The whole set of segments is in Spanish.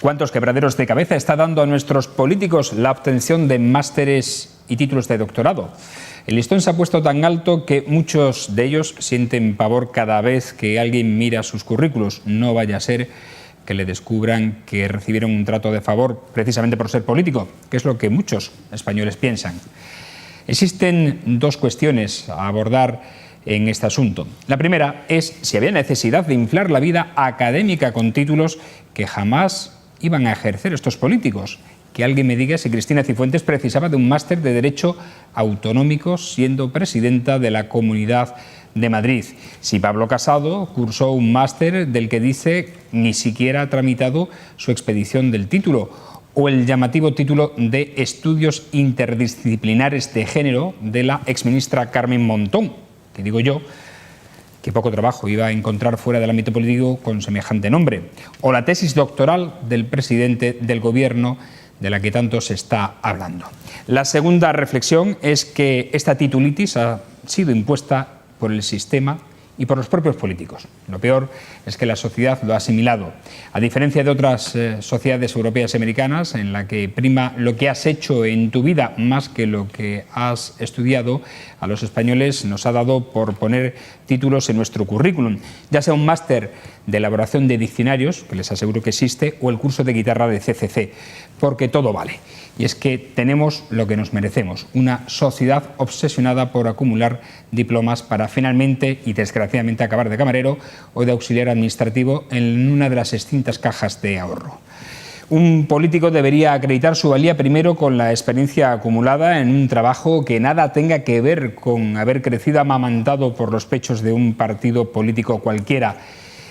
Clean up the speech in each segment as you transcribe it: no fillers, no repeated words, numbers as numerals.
¿Cuántos quebraderos de cabeza está dando a nuestros políticos la obtención de másteres y títulos de doctorado? El listón se ha puesto tan alto que muchos de ellos sienten pavor cada vez que alguien mira sus currículos. No vaya a ser que le descubran que recibieron un trato de favor precisamente por ser político, que es lo que muchos españoles piensan. Existen dos cuestiones a abordar en este asunto. La primera es si había necesidad de inflar la vida académica con títulos que jamás iban a ejercer estos políticos. Que alguien me diga si Cristina Cifuentes precisaba de un máster de Derecho Autonómico siendo presidenta de la Comunidad de Madrid. Si Pablo Casado cursó un máster del que dice ni siquiera ha tramitado su expedición del título, o el llamativo título de Estudios Interdisciplinares de Género de la exministra Carmen Montón, que digo yo que poco trabajo iba a encontrar fuera del ámbito político con semejante nombre, o la tesis doctoral del presidente del Gobierno de la que tanto se está hablando. La segunda reflexión es que esta titulitis ha sido impuesta por el sistema y por los propios políticos. Lo peor es que la sociedad lo ha asimilado. A diferencia de otras sociedades europeas y americanas, en la que prima lo que has hecho en tu vida más que lo que has estudiado, a los españoles nos ha dado por poner títulos en nuestro currículum, ya sea un máster de elaboración de diccionarios, que les aseguro que existe, o el curso de guitarra de CCC, porque todo vale. Y es que tenemos lo que nos merecemos, una sociedad obsesionada por acumular diplomas para finalmente y desgraciadamente acabar de camarero o de auxiliar administrativo en una de las extintas cajas de ahorro. Un político debería acreditar su valía primero con la experiencia acumulada en un trabajo que nada tenga que ver con haber crecido amamantado por los pechos de un partido político cualquiera,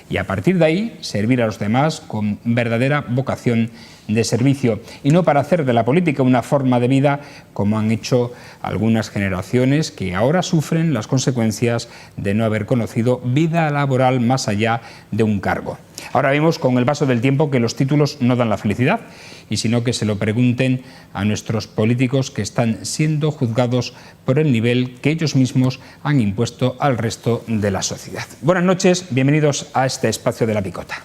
y a partir de ahí servir a los demás con verdadera vocación de servicio y no para hacer de la política una forma de vida como han hecho algunas generaciones que ahora sufren las consecuencias de no haber conocido vida laboral más allá de un cargo. Ahora vemos con el paso del tiempo que los títulos no dan la felicidad, y sino que se lo pregunten a nuestros políticos que están siendo juzgados por el nivel que ellos mismos han impuesto al resto de la sociedad. Buenas noches, bienvenidos a este espacio de La Picota.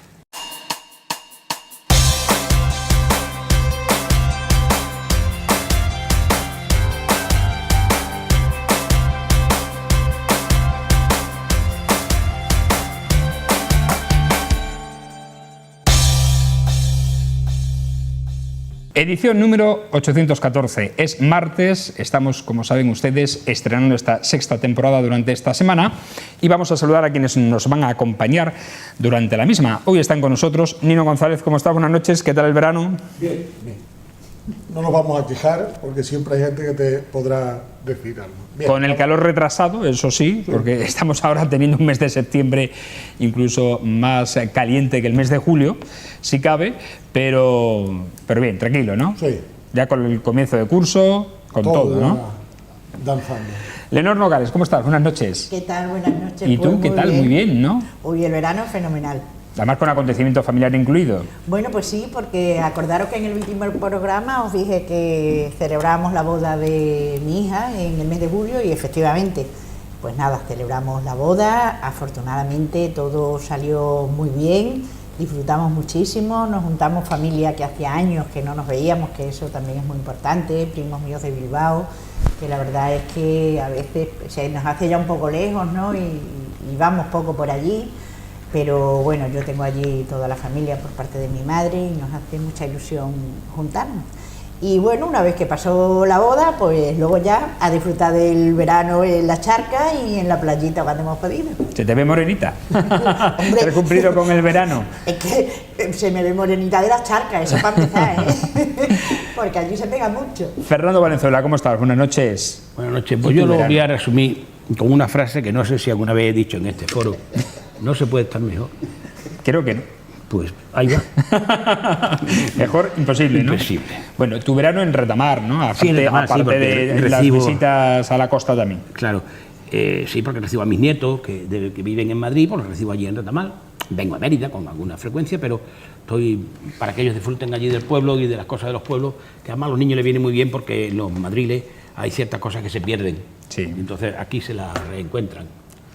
Edición número 814. Es martes, estamos, como saben ustedes, estrenando esta sexta temporada durante esta semana y vamos a saludar a quienes nos van a acompañar durante la misma. Hoy están con nosotros Nino González. ¿Cómo estás? Buenas noches. ¿Qué tal el verano? Bien, bien. No nos vamos a quejar porque siempre hay gente que te podrá decir algo. Bien, con el calor retrasado, eso sí, porque estamos ahora teniendo un mes de septiembre incluso más caliente que el mes de julio, si cabe, pero bien, tranquilo, ¿no? Sí. Ya con el comienzo de curso, con todo, ¿no? Danzando. Leonor Nogales, ¿cómo estás? Buenas noches. ¿Qué tal? Buenas noches. ¿Y tú qué tal? Muy bien, ¿no? Hoy el verano fenomenal. Además con acontecimiento familiar incluido. Bueno, pues sí, porque acordaros que en el último programa os dije que celebramos la boda de mi hija en el mes de julio y efectivamente, pues nada, celebramos la boda, afortunadamente todo salió muy bien, disfrutamos muchísimo, nos juntamos familia que hacía años que no nos veíamos, que eso también es muy importante, primos míos de Bilbao, que la verdad es que a veces se nos hace ya un poco lejos, ¿no? Y vamos poco por allí. Pero bueno, yo tengo allí toda la familia por parte de mi madre y nos hace mucha ilusión juntarnos. Y bueno, una vez que pasó la boda, pues luego ya a disfrutar del verano en la charca y en la playita cuando hemos podido. Se te ve morenita. ¿Te has cumplido con el verano? Es que se me ve morenita de la charca, eso para empezar, ¿eh? Porque allí se pega mucho. Fernando Valenzuela, ¿cómo estás? Buenas noches. Buenas noches. Pues yo lo voy a resumir con una frase que no sé si alguna vez he dicho en este foro. No se puede estar mejor. Creo que no. Pues ahí va. Mejor imposible, ¿no? Imposible. Bueno, tu verano en Retamar, ¿no? Aparte, sí, en Retamar, aparte de las visitas a la costa también. Claro, sí, porque recibo a mis nietos que viven en Madrid, pues los recibo allí en Retamar. Vengo a Mérida con alguna frecuencia, pero estoy para que ellos disfruten allí del pueblo y de las cosas de los pueblos, que además a los niños les viene muy bien porque en los madriles hay ciertas cosas que se pierden. Sí. Entonces aquí se las reencuentran.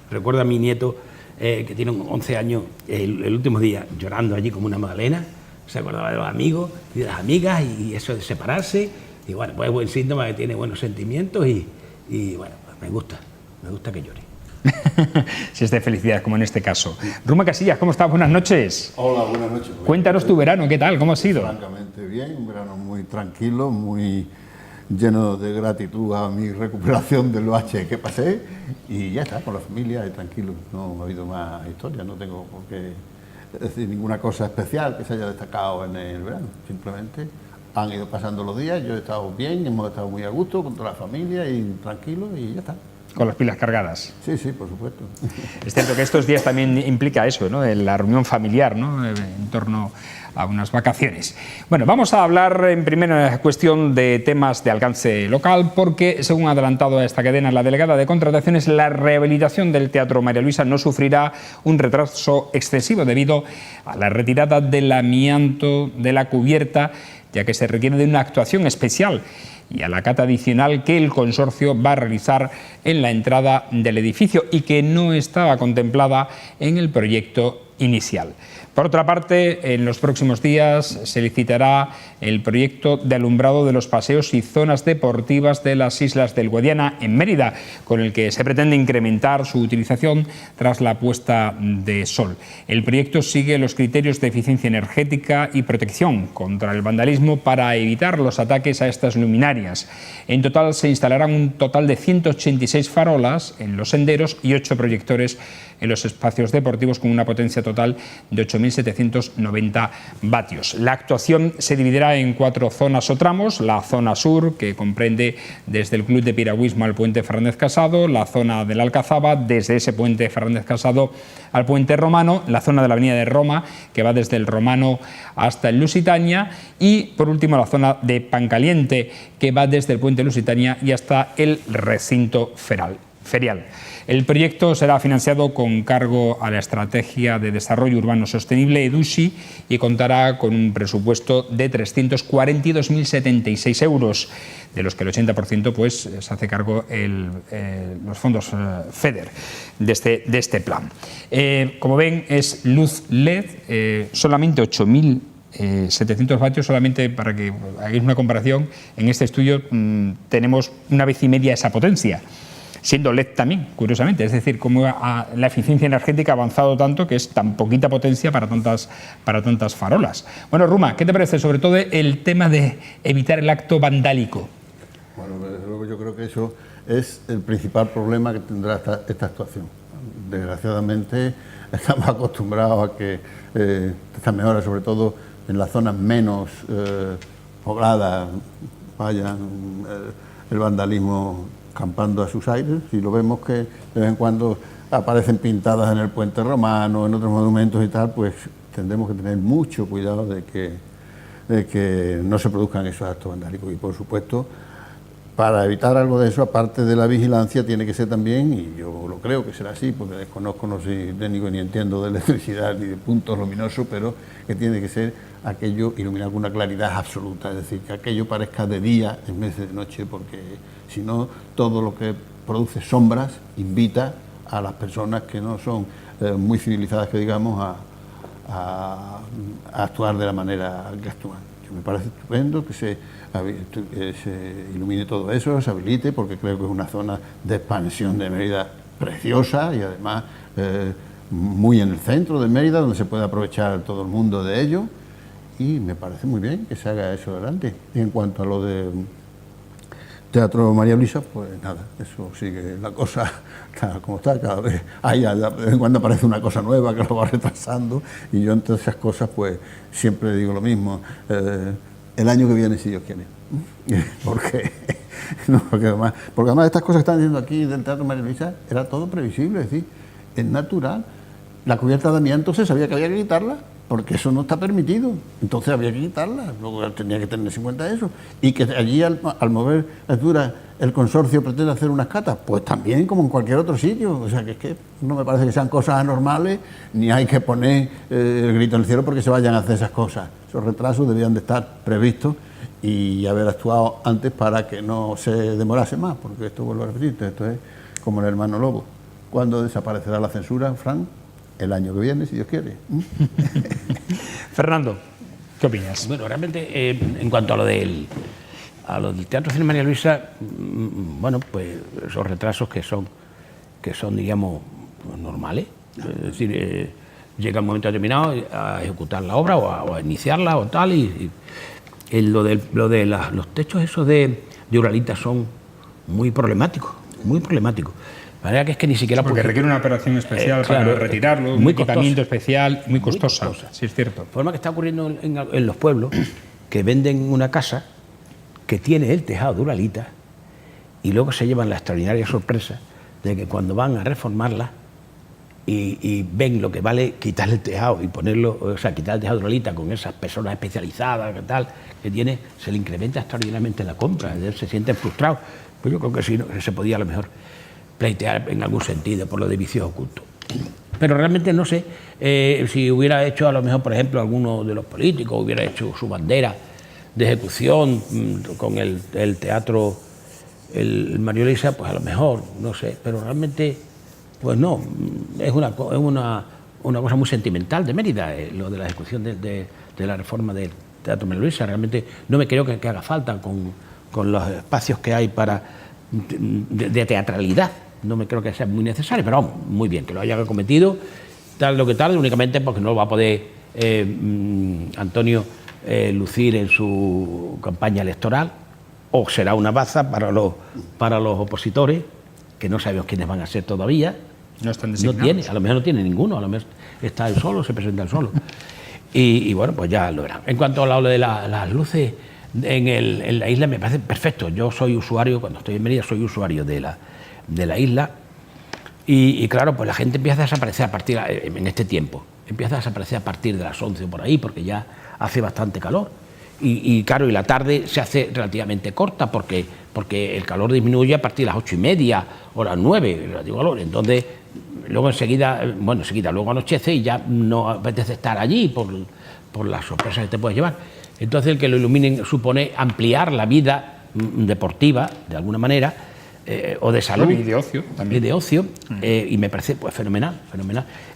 Recuerdo a mi nieto que tiene 11 años, el último día llorando allí como una magdalena, se acordaba de los amigos y de las amigas, y eso de separarse, y bueno, pues es buen síntoma que tiene buenos sentimientos, y bueno, pues me gusta que llore. Si es de felicidad, como en este caso. Ruma Casillas, ¿cómo estás? Buenas noches. Hola, buenas noches. Cuéntanos tu verano, ¿qué tal? ¿Cómo ha sido? Francamente bien, un verano muy tranquilo, muy lleno de gratitud a mi recuperación del bache que pasé, y ya está, con la familia y tranquilo. No ha habido más historia, no tengo por qué decir ninguna cosa especial que se haya destacado en el verano. Simplemente han ido pasando los días, yo he estado bien, hemos estado muy a gusto con toda la familia y tranquilo, y ya está. Con las pilas cargadas. Sí, sí, por supuesto. Es cierto que estos días también implica eso, ¿no? La reunión familiar, ¿no? En torno a unas vacaciones. Bueno, vamos a hablar en primera cuestión de temas de alcance local, porque según ha adelantado a esta cadena la delegada de contrataciones, la rehabilitación del Teatro María Luisa no sufrirá un retraso excesivo debido a la retirada del amianto de la cubierta, ya que se requiere de una actuación especial y a la cata adicional que el consorcio va a realizar en la entrada del edificio y que no estaba contemplada en el proyecto inicial. Por otra parte, en los próximos días se licitará el proyecto de alumbrado de los paseos y zonas deportivas de las Islas del Guadiana en Mérida, con el que se pretende incrementar su utilización tras la puesta de sol. El proyecto sigue los criterios de eficiencia energética y protección contra el vandalismo para evitar los ataques a estas luminarias. En total se instalarán un total de 186 farolas en los senderos y 8 proyectores en los espacios deportivos con una potencia total de 8.790 vatios. La actuación se dividirá en 4 zonas o tramos: la zona sur, que comprende desde el Club de Piragüismo al Puente Fernández Casado; la zona de la Alcazaba, desde ese Puente Fernández Casado al Puente Romano; la zona de la Avenida de Roma, que va desde el Romano hasta el Lusitania; y por último la zona de Pancaliente, que va desde el Puente Lusitania y hasta el recinto ferial. El proyecto será financiado con cargo a la Estrategia de Desarrollo Urbano Sostenible EDUSI y contará con un presupuesto de 342.076 euros, de los que el 80% pues, se hace cargo los fondos FEDER de este plan. Como ven, es luz LED, solamente 8.700 vatios, solamente para que hagáis una comparación. En este estudio tenemos una vez y media esa potencia, siendo LED también, curiosamente. Es decir, como la eficiencia energética ha avanzado tanto que es tan poquita potencia para tantas farolas. Bueno, Ruma, ¿qué te parece? Sobre todo el tema de evitar el acto vandálico. Bueno, desde luego yo creo que eso es el principal problema que tendrá esta actuación. Desgraciadamente estamos acostumbrados a que estas mejoras, sobre todo en las zonas menos pobladas, vayan el vandalismo campando a sus aires, y lo vemos que de vez en cuando aparecen pintadas en el Puente Romano, en otros monumentos y tal, pues tendremos que tener mucho cuidado de que no se produzcan esos actos vandálicos. Y por supuesto, para evitar algo de eso, aparte de la vigilancia, tiene que ser también, y yo lo creo que será así, porque desconozco, no soy técnico ni entiendo de electricidad ni de puntos luminosos, pero que tiene que ser aquello iluminado con una claridad absoluta, es decir, que aquello parezca de día en vez de noche, porque si no, todo lo que produce sombras invita a las personas que no son muy civilizadas, que digamos, a actuar de la manera que actúan. Me parece estupendo que se ilumine todo eso, se habilite, porque creo que es una zona de expansión de Mérida preciosa y además muy en el centro de Mérida, donde se puede aprovechar todo el mundo de ello, y me parece muy bien que se haga eso adelante. Y en cuanto a lo de Teatro María Luisa, pues nada, eso sigue la cosa tal como está, cada vez de vez en cuando aparece una cosa nueva que lo va retrasando, y yo entre esas cosas pues siempre digo lo mismo, el año que viene si Dios quiere, porque además estas cosas que están diciendo aquí del Teatro María Luisa era todo previsible, es decir, es natural. La cubierta de amianto se sabía que había que quitarla, porque eso no está permitido, entonces había que quitarla, luego tenía que tenerse en cuenta eso, y que allí al mover la altura el consorcio pretende hacer unas catas, pues también como en cualquier otro sitio, o sea que es que no me parece que sean cosas anormales, ni hay que poner el grito en el cielo porque se vayan a hacer esas cosas. Esos retrasos debían de estar previstos y haber actuado antes para que no se demorase más, porque esto, vuelvo a repetirte, esto es como el hermano Lobo. ¿Cuándo desaparecerá la censura, Fran? El año que viene, si Dios quiere. Fernando. ¿Qué opinas? Bueno, realmente, en cuanto a lo del Teatro Cine María Luisa, bueno, pues esos retrasos que son digamos, normales. Es decir, llega un momento determinado a ejecutar la obra o a iniciarla o tal, y lo de los techos esos de Uralita son muy problemáticos, muy problemáticos. La verdad que es que ni siquiera... Porque requiere una operación especial claro, para retirarlo, un equipamiento especial, muy costosa. Sí, es cierto. De forma que está ocurriendo en los pueblos, que venden una casa que tiene el tejado de Uralita y luego se llevan la extraordinaria sorpresa de que cuando van a reformarla y ven lo que vale quitarle el tejado y ponerlo, o sea, quitar el tejado de Uralita con esas personas especializadas que tiene, se le incrementa extraordinariamente la compra, se sienten frustrados. Pues yo creo que sí, se podía a lo mejor pleitear en algún sentido por lo de vicios ocultos. Pero realmente no sé si hubiera hecho a lo mejor, por ejemplo, alguno de los políticos hubiera hecho su bandera de ejecución con el teatro, el María Luisa, pues a lo mejor, no sé, pero realmente, pues no, es una cosa muy sentimental de Mérida, lo de la ejecución de la reforma del Teatro María Luisa. Realmente no me creo que haga falta con los espacios que hay de teatralidad. No me creo que sea muy necesario, pero vamos, muy bien, que lo haya cometido, tal lo que tal, únicamente porque no lo va a poder Antonio lucir en su campaña electoral, o será una baza para los opositores, que no sabemos quiénes van a ser todavía. No están designados. No tiene, a lo mejor no tiene ninguno, a lo mejor está él solo, se presenta él solo. Y bueno, pues ya lo verán. En cuanto a lo de las luces en la isla, me parece perfecto. Yo soy usuario, cuando estoy en Mérida, soy usuario de la isla, y claro, pues la gente empieza a desaparecer en este tiempo, empieza a desaparecer a partir de las 11 por ahí, porque ya hace bastante calor, y claro, y la tarde se hace relativamente corta, porque el calor disminuye a partir de las 8:30 o las 9, relativo calor. Entonces luego luego anochece y ya no apetece estar allí por las sorpresas que te puedes llevar. Entonces el que lo iluminen supone ampliar la vida deportiva, de alguna manera, o de salud y de ocio también. Y de ocio, y me parece pues fenomenal.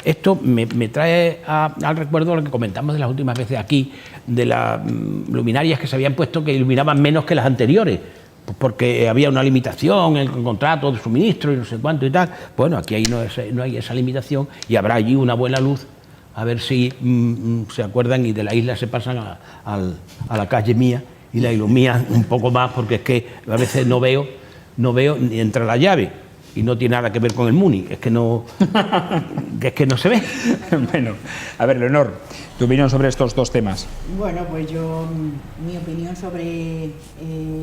Esto me trae al recuerdo lo que comentamos de las últimas veces aquí, de las luminarias que se habían puesto que iluminaban menos que las anteriores, porque había una limitación en el contrato de suministro y no sé cuánto y tal. Bueno, aquí no hay esa limitación, y habrá allí una buena luz, a ver si se acuerdan y de la isla se pasan a la calle mía y la iluminan un poco más, porque es que a veces no veo ni entre la llave, y no tiene nada que ver con el Muni, es que no se ve. Bueno, a ver, Leonor, tu opinión sobre estos dos temas. Bueno, pues mi opinión sobre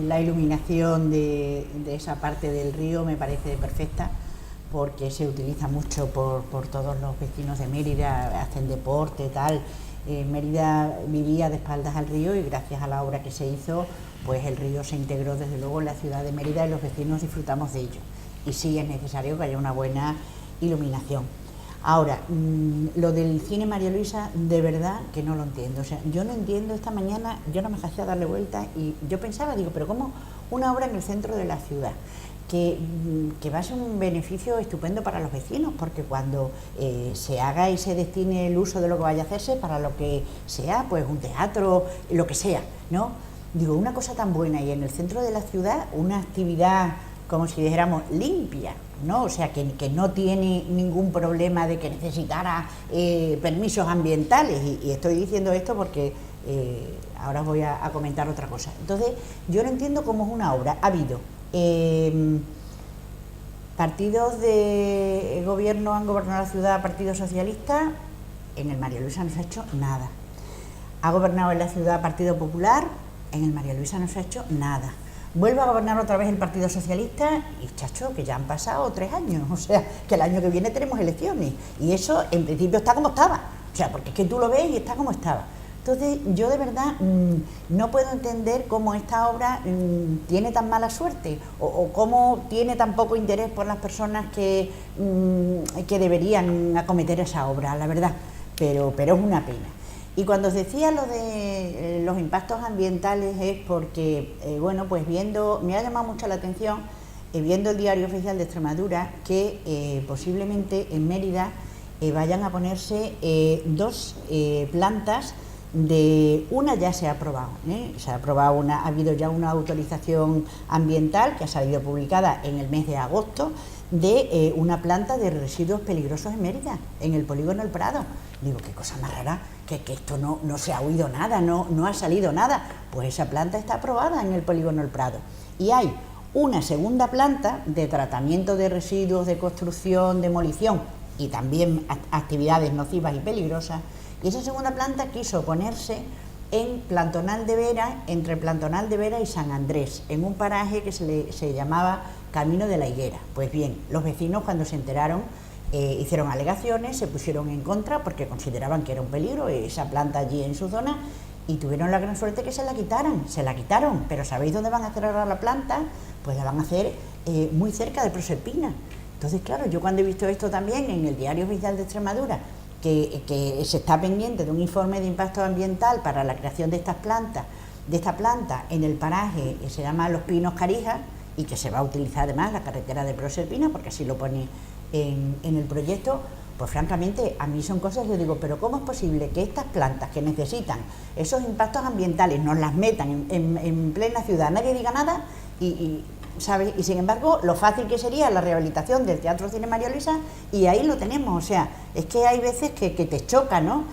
la iluminación de esa parte del río me parece perfecta, porque se utiliza mucho por todos los vecinos de Mérida, hacen deporte, tal. Mérida vivía de espaldas al río, y gracias a la obra que se hizo, pues el río se integró desde luego en la ciudad de Mérida, y los vecinos disfrutamos de ello. Y sí es necesario que haya una buena iluminación. Ahora, lo del cine María Luisa, de verdad que no lo entiendo. O sea, yo no entiendo. Esta mañana yo no me dejé a darle vuelta, y yo pensaba, digo, pero ¿cómo una obra en el centro de la ciudad? Que va a ser un beneficio estupendo para los vecinos, porque cuando se haga y se destine el uso de lo que vaya a hacerse para lo que sea, pues un teatro, lo que sea, ¿no? Digo, una cosa tan buena, y en el centro de la ciudad una actividad, como si dijéramos, limpia, ¿no? O sea, que no tiene ningún problema de que necesitara permisos ambientales, y estoy diciendo esto porque ahora voy a comentar otra cosa. Entonces, yo no entiendo cómo es una obra. Ha habido partidos de gobierno, han gobernado la ciudad, Partido Socialista, en el María Luisa no se ha hecho nada. Ha gobernado en la ciudad Partido Popular, en el María Luisa no se ha hecho nada. Vuelve a gobernar otra vez el Partido Socialista, y chacho, que ya han pasado 3 años, o sea, que el año que viene tenemos elecciones, y eso en principio está como estaba, o sea, porque es que tú lo ves y está como estaba. Entonces, yo de verdad no puedo entender cómo esta obra tiene tan mala suerte, o cómo tiene tan poco interés por las personas que deberían acometer esa obra, la verdad, pero es una pena. Y cuando os decía lo de los impactos ambientales es porque, bueno, pues me ha llamado mucho la atención, viendo el Diario Oficial de Extremadura, que posiblemente en Mérida vayan a ponerse 2 plantas de una ya se ha aprobado, se ha aprobado ha habido ya una autorización ambiental que ha salido publicada en el mes de agosto de una planta de residuos peligrosos en Mérida, en el polígono El Prado. Digo, qué cosa más rara, que esto no se ha oído nada, no ha salido nada. Pues esa planta está aprobada en el polígono El Prado. Y hay una segunda planta de tratamiento de residuos, de construcción, demolición y también actividades nocivas y peligrosas. Y esa segunda planta quiso ponerse en Plantonal de Vera, entre Plantonal de Vera y San Andrés, en un paraje que se llamaba Camino de la Higuera. Pues bien, los vecinos cuando se enteraron hicieron alegaciones, se pusieron en contra porque consideraban que era un peligro esa planta allí en su zona y tuvieron la gran suerte que se la quitaron, pero ¿sabéis dónde van a hacer ahora la planta? Pues la van a hacer muy cerca de Proserpina. Entonces, claro, yo cuando he visto esto también en el Diario Oficial de Extremadura, que se está pendiente de un informe de impacto ambiental para la creación de esta planta en el paraje que se llama Los Pinos Carija y que se va a utilizar además la carretera de Proserpina, porque así lo pone en el proyecto, pues francamente a mí son cosas que yo digo, pero ¿cómo es posible que estas plantas que necesitan esos impactos ambientales nos las metan en plena ciudad, nadie diga nada ¿sabes? Y sin embargo, lo fácil que sería la rehabilitación del Teatro Cine María Luisa, y ahí lo tenemos. O sea, es que hay veces que te choca, ¿no?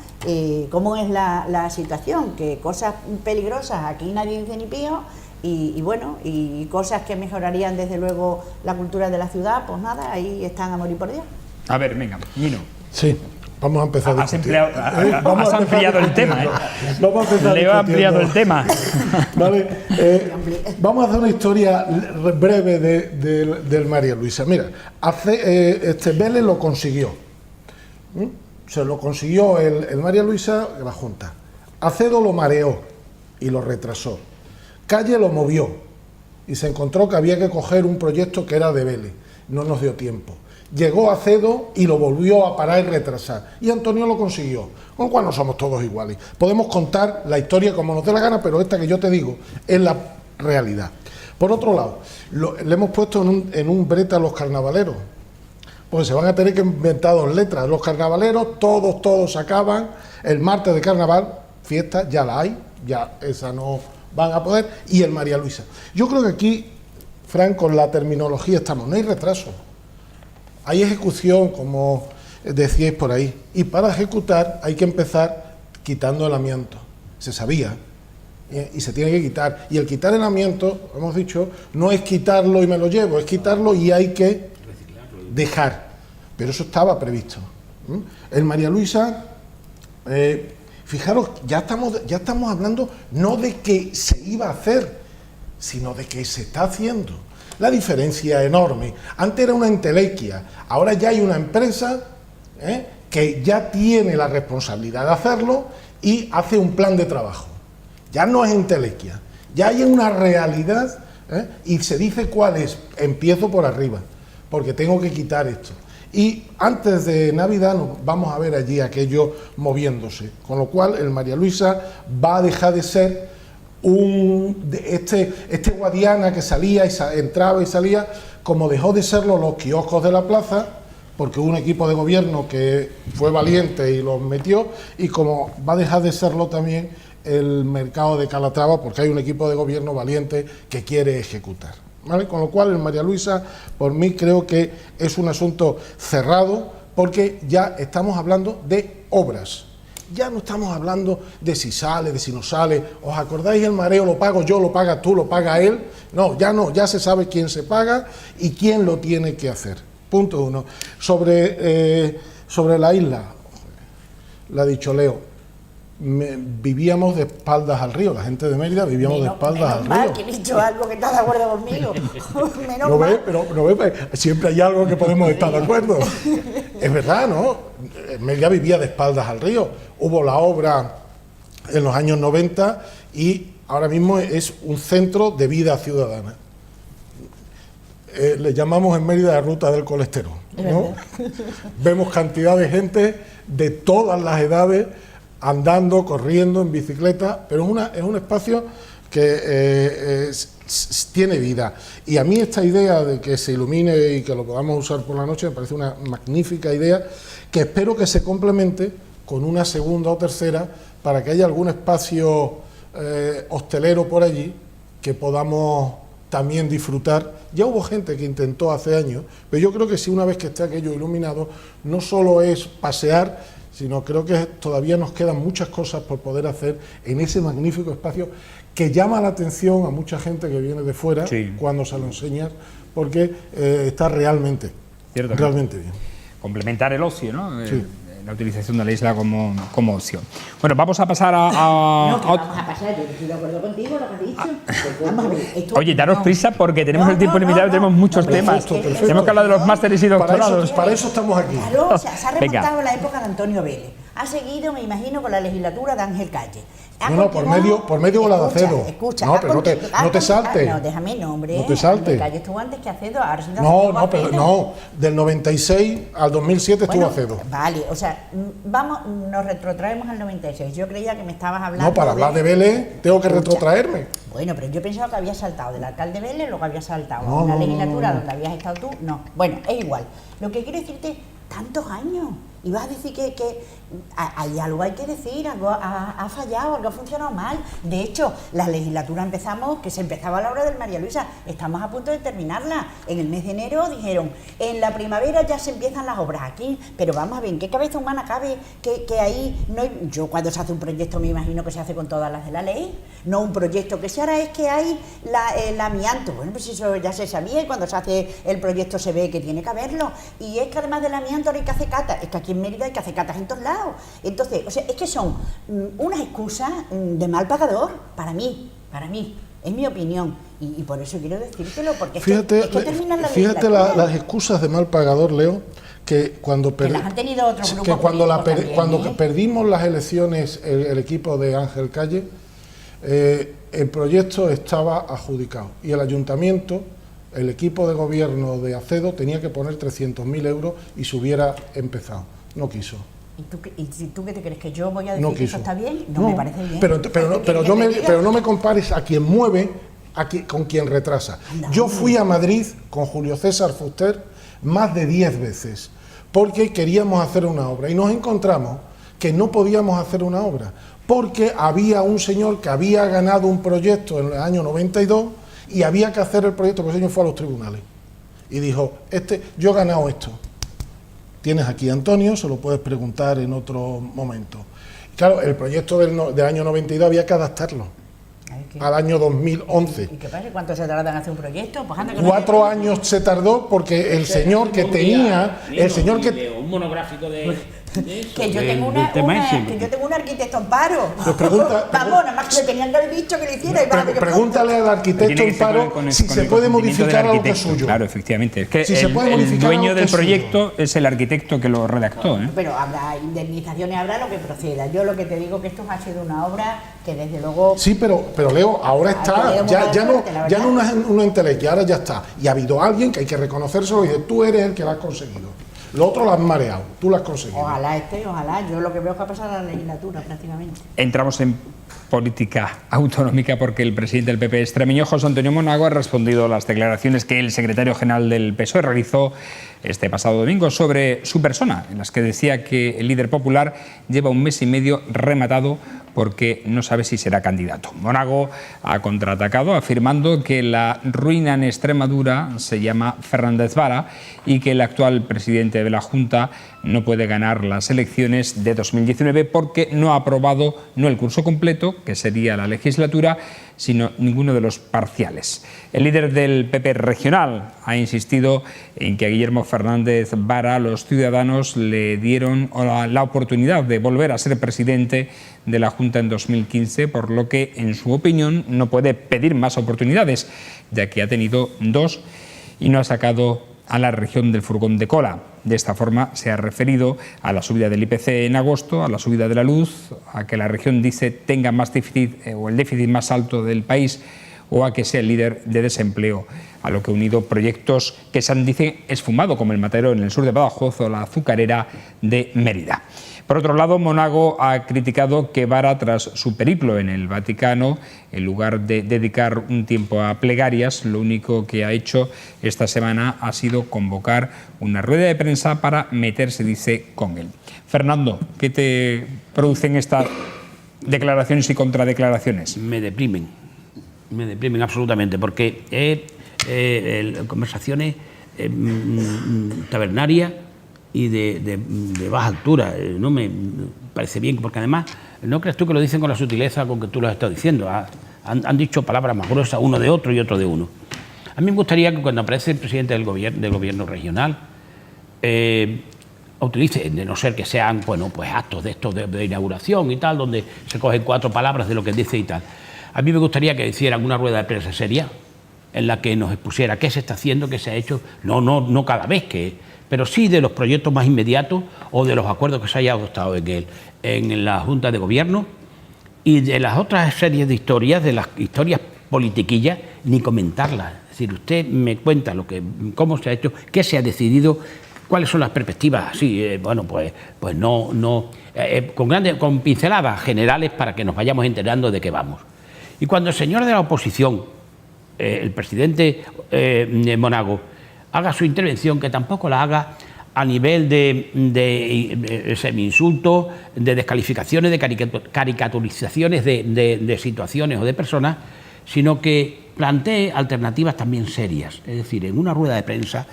Cómo es la situación, que cosas peligrosas aquí nadie dice ni pío, y bueno, y cosas que mejorarían desde luego la cultura de la ciudad, pues nada, ahí están a morir por Dios. A ver, venga, Nino. Sí. Vamos a empezar a discutir. Has ampliado el tema, ¿eh? Vamos a empezar. Le ha ampliado el tema. Vale, vamos a hacer una historia breve del María Luisa. Mira, Vélez lo consiguió. Se lo consiguió el María Luisa, la Junta. Acedo lo mareó y lo retrasó. Calle lo movió y se encontró que había que coger un proyecto que era de Vélez. No nos dio tiempo. Llegó Acedo y lo volvió a parar y retrasar. Y Antonio lo consiguió. Con lo cual no somos todos iguales. Podemos contar la historia como nos dé la gana, pero esta que yo te digo es la realidad. Por otro lado, le hemos puesto en un brete a los carnavaleros. Pues se van a tener que inventar 2 letras. Los carnavaleros, todos acaban. El martes de carnaval, fiesta, ya la hay. Ya esa no van a poder. Y el María Luisa. Yo creo que aquí, Fran, con la terminología estamos. No hay retraso. Hay ejecución, como decíais por ahí, y para ejecutar hay que empezar quitando el amianto. Se sabía, y se tiene que quitar. Y el quitar el amianto, hemos dicho, no es quitarlo y me lo llevo, es quitarlo y hay que dejar. Pero eso estaba previsto. El María Luisa, fijaros, ya estamos hablando no de que se iba a hacer, sino de que se está haciendo. La diferencia es enorme. Antes era una entelequia, ahora ya hay una empresa que ya tiene la responsabilidad de hacerlo y hace un plan de trabajo. Ya no es entelequia, ya hay una realidad y se dice cuál es. Empiezo por arriba, porque tengo que quitar esto. Y antes de Navidad vamos a ver allí aquello moviéndose, con lo cual el María Luisa va a dejar de ser este Guadiana que salía y entraba y salía, como dejó de serlo los kioscos de la plaza, porque hubo un equipo de gobierno que fue valiente y los metió, y como va a dejar de serlo también el mercado de Calatrava, porque hay un equipo de gobierno valiente que quiere ejecutar, ¿vale? Con lo cual el María Luisa, por mí, creo que es un asunto cerrado, porque ya estamos hablando de obras. Ya no estamos hablando de si sale, de si no sale. ¿Os acordáis? El mareo lo pago yo, lo pagas tú, lo paga él. No, ya se sabe quién se paga y quién lo tiene que hacer. Punto 1. Sobre la isla, la ha dicho Leo, vivíamos de espaldas al río. La gente de Mérida vivíamos de espaldas al río. Menos mal que he dicho algo que está de acuerdo conmigo. ¿No ves? Pero siempre hay algo que podemos estar de acuerdo. Es verdad, ¿no? Mérida vivía de espaldas al río. Hubo la obra en los años 90 y ahora mismo es un centro de vida ciudadana. Le llamamos en Mérida la ruta del colesterol, ¿no? Vemos cantidad de gente de todas las edades andando, corriendo, en bicicleta, pero es un espacio que tiene vida. Y a mí esta idea de que se ilumine y que lo podamos usar por la noche me parece una magnífica idea, que espero que se complemente con una segunda o tercera para que haya algún espacio hostelero por allí que podamos también disfrutar. Ya hubo gente que intentó hace años, pero yo creo que si una vez que esté aquello iluminado, no solo es pasear, sino creo que todavía nos quedan muchas cosas por poder hacer en ese magnífico espacio que llama la atención a mucha gente que viene de fuera cuando se lo enseñas, porque está realmente bien. Complementar el ocio, ¿no? Sí. La utilización de la isla como opción. Bueno, vamos a pasar a No, que vamos a pasar, yo estoy de acuerdo contigo, lo que has dicho. Vamos a ver, esto, Oye, daros prisa porque tenemos el tiempo limitado y tenemos muchos temas. Perfecto. Tenemos que hablar de los másteres y doctorados. Para eso estamos aquí. Claro, o sea, se ha Venga. remontado a la época de Antonio Vélez. Ha seguido, me imagino, con la legislatura de Ángel Calle. No, por medio de la de Acedo. Escucha, no, pero no te saltes. No, déjame el nombre. No te saltes. Ángel Calle estuvo antes que Acedo, ahora sí No, del 96 al 2007 estuvo Acedo. Vale, o sea, nos retrotraemos al 96. Yo creía que me estabas hablando. No, para hablar de Vélez tengo que retrotraerme. Bueno, pero yo pensaba que había saltado del alcalde Vélez, luego había saltado a una legislatura donde habías estado tú. No, bueno, es igual. Lo que quiero decirte, tantos años. Y vas a decir que hay algo hay que decir, algo ha fallado, algo ha funcionado mal. De hecho, la legislatura que se empezaba la obra del María Luisa, estamos a punto de terminarla. En el mes de enero dijeron, en la primavera ya se empiezan las obras aquí, pero vamos a ver, ¿en qué cabeza humana cabe que ahí no hay? Yo cuando se hace un proyecto me imagino que se hace con todas las de la ley, no un proyecto que se hará es que hay el amianto. Bueno, pues eso ya se sabía y cuando se hace el proyecto se ve que tiene que haberlo. Y es que además del amianto ahora hay que hacer catas, es que aquí en Mérida hay que hacer catas en todos lados. Entonces, o sea, es que son unas excusas de mal pagador para mí, es mi opinión. Y por eso quiero decírtelo, porque fíjate, es que terminan la fíjate las excusas de mal pagador, Leo, que cuando que las han tenido otros grupos cuando perdimos las elecciones el equipo de Ángel Calle, el proyecto estaba adjudicado y el ayuntamiento, el equipo de gobierno de Acedo tenía que poner 300.000 euros y se hubiera empezado. No quiso. ¿Y tú qué te crees? ¿Que yo voy a decir que eso está bien? No me parece bien. Pero no me compares a quien mueve con quien retrasa. Yo fui a Madrid con Julio César Fuster más de 10 veces porque queríamos hacer una obra y nos encontramos que no podíamos hacer una obra porque había un señor que había ganado un proyecto en el año 92 y había que hacer el proyecto, porque el señor fue a los tribunales y dijo, yo he ganado esto. Tienes aquí a Antonio, se lo puedes preguntar en otro momento. Claro, el proyecto del año 92 había que adaptarlo al año 2011. ¿Y qué pasa? ¿Cuánto se tardan en hacer un proyecto? Pues anda, 4 años se tardó porque el señor que tenía... Un monográfico de... Que yo tengo un arquitecto Amparo. Pues pregunta, vamos, nada más que le tenían que haber dicho que lo hiciera. Pregúntale al arquitecto Amparo si se puede modificar algo que es suyo. Claro, efectivamente. Es que si el dueño del proyecto es el arquitecto que lo redactó. Pero habrá indemnizaciones, habrá lo que proceda. Yo lo que te digo que esto ha sido una obra que desde luego... Sí, pero Leo, ahora está, ya no es una entelequia, ahora ya está. Y ha habido alguien que hay que reconocérselo y dice, tú eres el que lo has conseguido. Lo otro lo has mareado, tú lo has conseguido. Ojalá. Yo lo que veo es que ha pasado a la legislatura prácticamente. Entramos en política autonómica porque el presidente del PP extremeño, José Antonio Monago, ha respondido a las declaraciones que el secretario general del PSOE realizó este pasado domingo sobre su persona, en las que decía que el líder popular lleva 1 mes y medio rematado porque no sabe si será candidato. Monago ha contraatacado afirmando que la ruina en Extremadura se llama Fernández Vara y que el actual presidente de la Junta no puede ganar las elecciones de 2019 porque no ha aprobado no el curso completo, que sería la legislatura, sino ninguno de los parciales. El líder del PP regional ha insistido en que a Guillermo Fernández Vara los ciudadanos le dieron la oportunidad de volver a ser presidente de la Junta en 2015, por lo que, en su opinión, no puede pedir más oportunidades, ya que ha tenido 2 y no ha sacado a la región del furgón de cola. De esta forma se ha referido a la subida del IPC en agosto, a la subida de la luz, a que la región dice tenga más déficit o el déficit más alto del país, o a que sea el líder de desempleo, a lo que ha unido proyectos que se han, dice, esfumado, como el Matadero en el sur de Badajoz o la azucarera de Mérida. Por otro lado, Monago ha criticado que Vara, tras su periplo en el Vaticano, en lugar de dedicar un tiempo a plegarias, lo único que ha hecho esta semana ha sido convocar una rueda de prensa para meterse, dice, con él. Fernando, ¿qué te producen estas declaraciones y contradeclaraciones. Me deprimen absolutamente, porque conversaciones tabernarias y de baja altura. No me parece bien, porque además, ¿no crees tú que lo dicen con la sutileza con que tú lo has estado diciendo? Han dicho palabras más gruesas uno de otro y otro de uno. A mí me gustaría que cuando aparece el presidente del gobierno regional, utilice, de no ser que sean, bueno, pues actos de estos de inauguración y tal, donde se cogen 4 palabras de lo que dice y tal. A mí me gustaría que hicieran una rueda de prensa seria en la que nos expusiera qué se está haciendo, qué se ha hecho, no cada vez pero sí de los proyectos más inmediatos o de los acuerdos que se haya adoptado en la Junta de Gobierno, y de las otras series de historias, de las historias politiquillas, ni comentarlas. Es decir, usted me cuenta cómo se ha hecho, qué se ha decidido, cuáles son las perspectivas. Sí, bueno, pues no con pinceladas generales para que nos vayamos enterando de qué vamos. Y cuando el señor de la oposición, el presidente Monago, haga su intervención, que tampoco la haga a nivel de semi-insultos, de descalificaciones, de caricaturizaciones de situaciones o de personas, sino que plantee alternativas también serias. Es decir, en una rueda de prensa,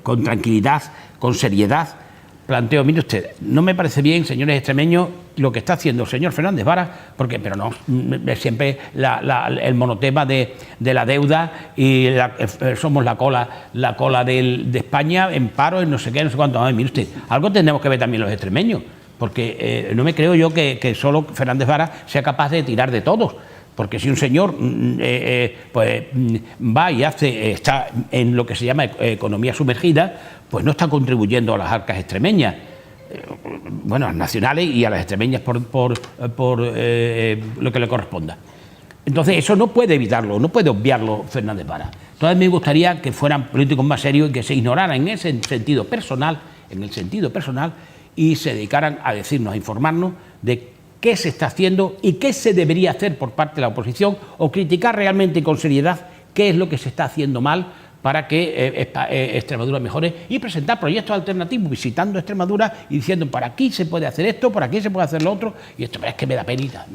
con tranquilidad, con seriedad, planteo, mire usted, no me parece bien, señores extremeños, lo que está haciendo el señor Fernández Vara, pero no, siempre el monotema de la deuda y somos la cola de España en paro, en no sé qué, no sé cuánto. Ay, mire usted, algo tenemos que ver también los extremeños, porque no me creo yo que solo Fernández Vara sea capaz de tirar de todos. Porque si un señor va y está en lo que se llama economía sumergida, pues no está contribuyendo a las arcas extremeñas, bueno, a las nacionales y a las extremeñas por lo que le corresponda. Entonces eso no puede evitarlo, no puede obviarlo Fernández Vara. Entonces me gustaría que fueran políticos más serios y que se ignoraran en ese sentido personal, y se dedicaran a decirnos, a informarnos de qué se está haciendo y qué se debería hacer por parte de la oposición, o criticar realmente y con seriedad qué es lo que se está haciendo mal para que Extremadura mejore, y presentar proyectos alternativos visitando Extremadura y diciendo por aquí se puede hacer esto, por aquí se puede hacer lo otro, y esto, pero es que me da penita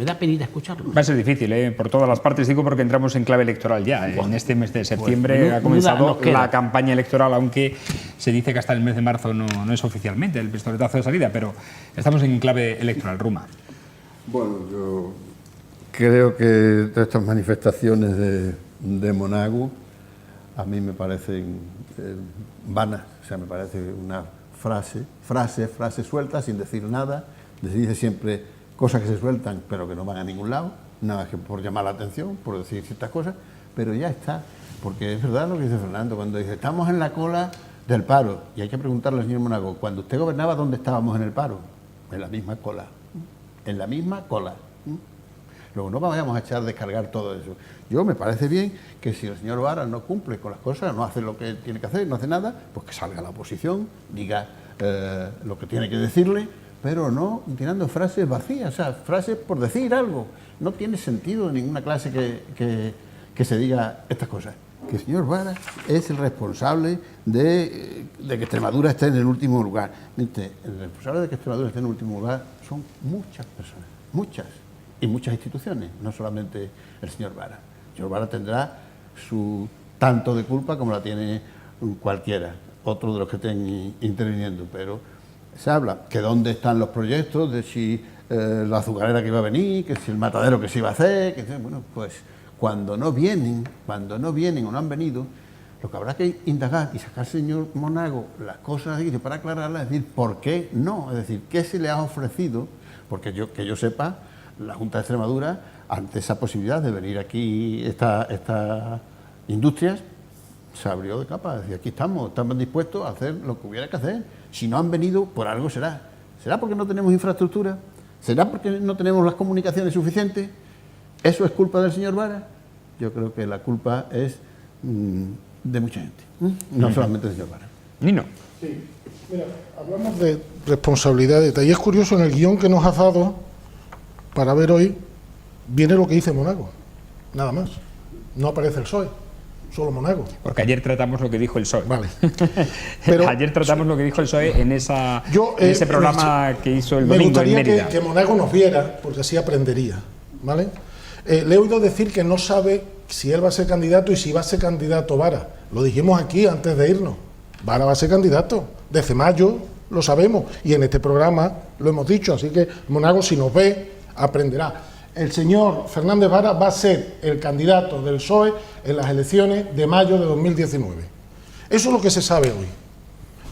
escucharlo. Va a ser difícil, por todas las partes, digo, porque entramos en clave electoral ya. Bueno, en este mes de septiembre ha comenzado la campaña electoral, aunque se dice que hasta el mes de marzo no es oficialmente el pistoletazo de salida, pero estamos en clave electoral. Ruma. Bueno, yo creo que todas estas manifestaciones de Monago a mí me parecen vanas, o sea, me parece una frase suelta sin decir nada, se dice siempre cosas que se sueltan pero que no van a ningún lado, nada más que por llamar la atención, por decir ciertas cosas, pero ya está, porque es verdad lo que dice Fernando, cuando dice estamos en la cola del paro, y hay que preguntarle al señor Monago, cuando usted gobernaba, ¿dónde estábamos en el paro? En la misma cola. En la misma cola. Luego no vayamos a echar a descargar todo eso. Yo me parece bien que si el señor Vara no cumple con las cosas, no hace lo que tiene que hacer, no hace nada, pues que salga a la oposición, diga lo que tiene que decirle, pero no tirando frases vacías, o sea, frases por decir algo. No tiene sentido en ninguna clase que se diga estas cosas. Que el señor Vara es el responsable de que Extremadura esté en el último lugar. Mire, el responsable de que Extremadura esté en el último lugar son muchas personas, muchas, y muchas instituciones, no solamente el señor Vara. El señor Vara tendrá su tanto de culpa como la tiene cualquiera, otro de los que estén interviniendo, pero se habla que dónde están los proyectos, de si la azucarera que iba a venir, que si el matadero que se iba a hacer, bueno, pues cuando no vienen o no han venido, lo que habrá que indagar y sacar al señor Monago las cosas para aclararlas, es decir, ¿por qué no? Es decir, ¿qué se le ha ofrecido? Porque que yo sepa, la Junta de Extremadura, ante esa posibilidad de venir aquí estas industrias, se abrió de capa, es decir, aquí estamos dispuestos a hacer lo que hubiera que hacer. Si no han venido, por algo será. ¿Será porque no tenemos infraestructura? ¿Será porque no tenemos las comunicaciones suficientes? ¿Eso es culpa del señor Vara? Yo creo que la culpa es de mucha gente, no solamente del señor Vara. Nino. Sí, mira, hablamos de responsabilidad y es curioso, en el guión que nos has dado para ver hoy, viene lo que dice Monago, nada más. No aparece el PSOE. solo Monago. Porque ayer tratamos lo que dijo el PSOE. Vale. Pero ayer tratamos lo que dijo el PSOE en en ese programa que hizo el me domingo en gustaría Mérida. que Monago nos viera, porque así aprendería, ¿vale? Le he oído decir que no sabe si él va a ser candidato y si va a ser candidato Vara. Lo dijimos aquí antes de irnos. Vara va a ser candidato. Desde mayo lo sabemos y en este programa lo hemos dicho. Así que Monago, si nos ve, aprenderá. El señor Fernández Vara va a ser el candidato del PSOE en las elecciones de mayo de 2019. Eso es lo que se sabe hoy.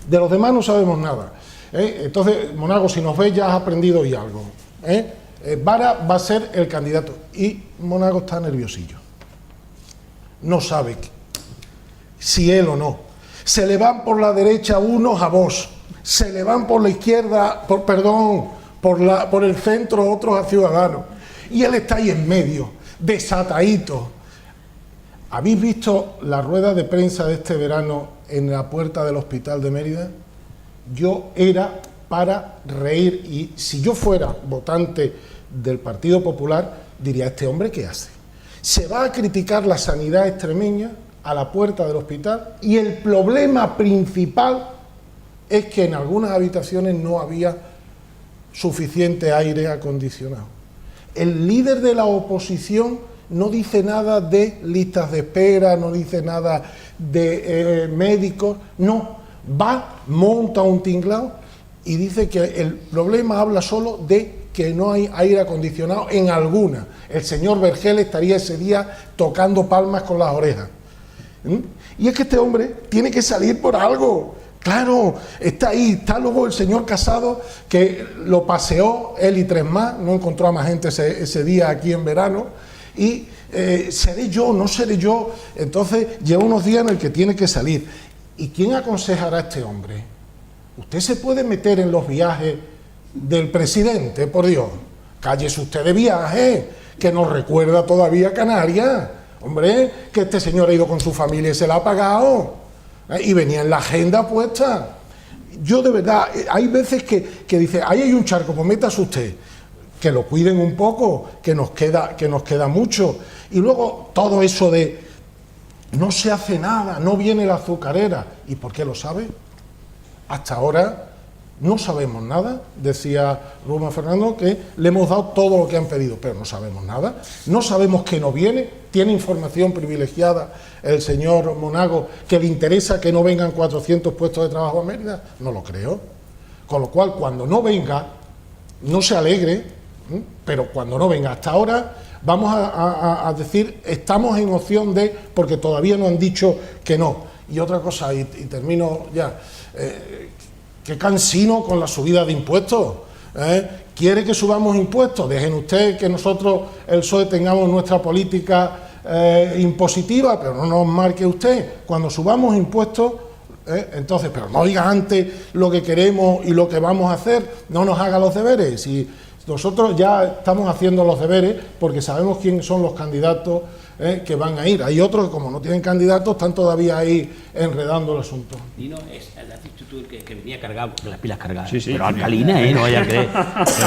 De los demás no sabemos nada. Entonces, Monago, si nos ve, ya has aprendido hoy algo. Vara va a ser el candidato y Monago está nerviosillo. No sabe si él o no. Se le van por la derecha unos a Vox, se le van por la izquierda, por el centro otros a Ciudadanos. Y él está ahí en medio, desatadito. ¿Habéis visto la rueda de prensa de este verano en la puerta del hospital de Mérida? Yo era para reír y si yo fuera votante del Partido Popular, diría, ¿este hombre qué hace? Se va a criticar la sanidad extremeña a la puerta del hospital y el problema principal es que en algunas habitaciones no había suficiente aire acondicionado. El líder de la oposición no dice nada de listas de espera, no dice nada de médicos, no, monta un tinglao y dice que el problema habla solo de que no hay aire acondicionado en alguna. El señor Vergel estaría ese día tocando palmas con las orejas. Y es que este hombre tiene que salir por algo. Claro, está ahí, está luego el señor Casado, que lo paseó, él y 3 más, no encontró a más gente ese día aquí en verano, y seré yo, no seré yo, entonces lleva unos días en el que tiene que salir. ¿Y quién aconsejará a este hombre? Usted se puede meter en los viajes del presidente, por Dios, cállese usted de viaje, que nos recuerda todavía a Canarias, hombre, que este señor ha ido con su familia y se la ha pagado. Y venía en la agenda puesta. Yo de verdad, hay veces que dice, ahí hay un charco, pues métase usted, que lo cuiden un poco, que nos queda mucho. Y luego todo eso de no se hace nada, no viene la azucarera. ¿Y por qué lo sabe? Hasta ahora no sabemos nada, decía Rubén Fernando, que le hemos dado todo lo que han pedido, pero no sabemos nada, no sabemos que no viene, tiene información privilegiada el señor Monago, que le interesa que no vengan 400 puestos de trabajo a Mérida, no lo creo, con lo cual cuando no venga, no se alegre, pero cuando no venga hasta ahora, vamos a decir, estamos en opción de, porque todavía no han dicho que no. Y otra cosa, y termino ya, qué cansino con la subida de impuestos. ¿Quiere que subamos impuestos? Dejen usted que nosotros, el PSOE, tengamos nuestra política impositiva, pero no nos marque usted. Cuando subamos impuestos, entonces, pero no diga antes lo que queremos y lo que vamos a hacer, no nos haga los deberes. Si nosotros ya estamos haciendo los deberes porque sabemos quiénes son los candidatos que van a ir. Hay otros que, como no tienen candidatos, están todavía ahí enredando el asunto. Y no, es la actitud que venía cargado, con las pilas cargadas. Sí, sí. Pero alcalina, no vaya a creer.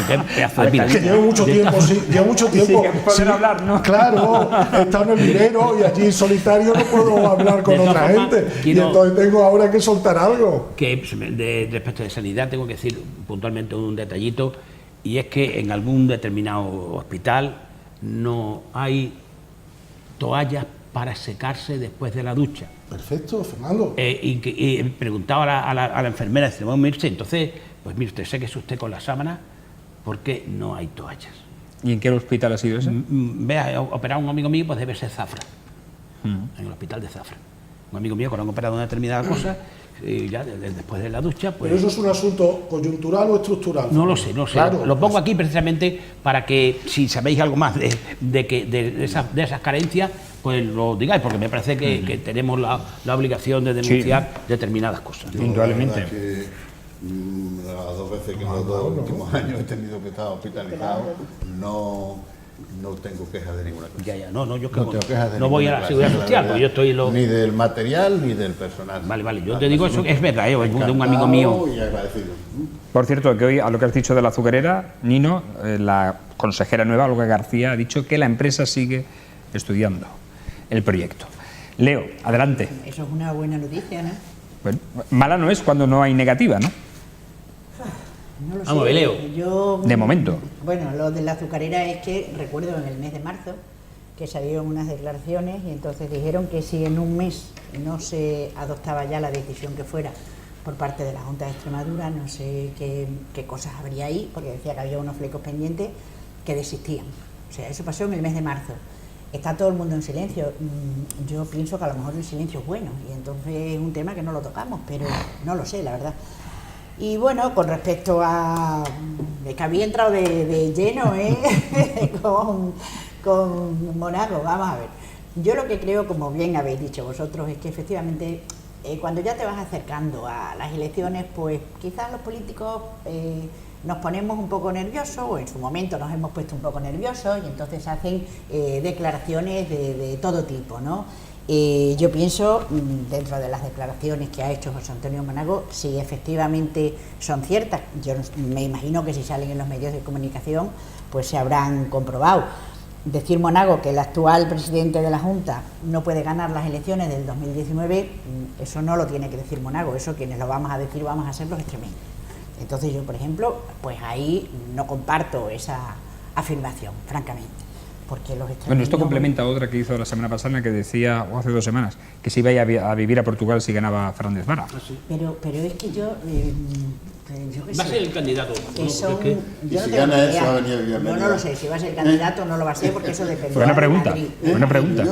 Qué pedazo de pilas. Que llevo mucho tiempo, sí, llevo mucho tiempo. Sí, que pueden hablar, ¿no? Claro, he estado en el minero y allí solitario no puedo hablar con De todas otra formas, gente. Y quiero- entonces tengo ahora que soltar algo. Que respecto de sanidad tengo que decir puntualmente un detallito, y es que en algún determinado hospital no hay toallas para secarse después de la ducha. Perfecto, Fernando. Y preguntaba a la enfermera, dice, bueno, mire usted, entonces, pues mire usted, séquese usted con la sábana porque no hay toallas. ¿Y en qué hospital ha sido ese? Vea, operar a un amigo mío, pues debe ser Zafra, en el hospital de Zafra. Un amigo mío que lo han operado una determinada cosa, y ya después de la ducha, pues... ¿Pero eso es un asunto coyuntural o estructural? No lo sé, no sé. Claro, lo pongo aquí precisamente para que, si sabéis algo más de esas carencias, pues lo digáis, porque me parece que tenemos la obligación de denunciar determinadas cosas. Yo, Indudablemente. la verdad que, las 2 veces que en los 2 últimos años he tenido que estar hospitalizado, no tengo quejas de ninguna cosa. Ya, no, yo No tengo quejas de no voy a ninguna la seguridad clase, social, la porque yo verdad. estoy en lo... Ni del material ni del personal. Vale, yo te digo eso, es verdad, de un amigo mío. Y agradecido. Por cierto, que hoy, a lo que has dicho de la azucarera, Nino, la consejera nueva, Olga García, ha dicho que la empresa sigue estudiando el proyecto. Leo, adelante. Eso es una buena noticia, ¿no? Bueno, mala no es cuando no hay negativa, ¿no? No lo Vamos, sé. Leo. Yo, De momento. Bueno, lo de la azucarera es que recuerdo en el mes de marzo que salieron unas declaraciones y entonces dijeron que si en un mes no se adoptaba ya la decisión que fuera por parte de la Junta de Extremadura, no sé qué cosas habría ahí, porque decía que había unos flecos pendientes que desistían. O sea, eso pasó en el mes de marzo. Está todo el mundo en silencio. Yo pienso que a lo mejor el silencio es bueno y entonces es un tema que no lo tocamos, pero no lo sé, la verdad. Y bueno, con respecto a... Es que había entrado de lleno con Monago, vamos a ver. Yo lo que creo, como bien habéis dicho vosotros, es que efectivamente cuando ya te vas acercando a las elecciones, pues quizás los políticos nos ponemos un poco nerviosos, o en su momento nos hemos puesto un poco nerviosos, y entonces hacen declaraciones de todo tipo, ¿no? Yo pienso, dentro de las declaraciones que ha hecho José Antonio Monago, si efectivamente son ciertas, yo me imagino que si salen en los medios de comunicación, pues se habrán comprobado. Decir Monago que el actual presidente de la Junta no puede ganar las elecciones del 2019, eso no lo tiene que decir Monago, eso quienes lo vamos a decir vamos a ser los extremeños. Entonces yo, por ejemplo, pues ahí no comparto esa afirmación, francamente. Porque los extremeños... Bueno, esto complementa otra que hizo la semana pasada, que decía, o hace 2 semanas, que se iba a vivir a Portugal si ganaba Fernández Vara. Pero es que yo qué Va a sé, ser el candidato. que ¿no? son, Porque Y yo no si tengo gana ni él, idea. se va a venir a vivir a Yo no Mérida. lo sé, si va a ser candidato no lo va a ser porque eso depende. Buena pregunta, de Madrid, buena pregunta.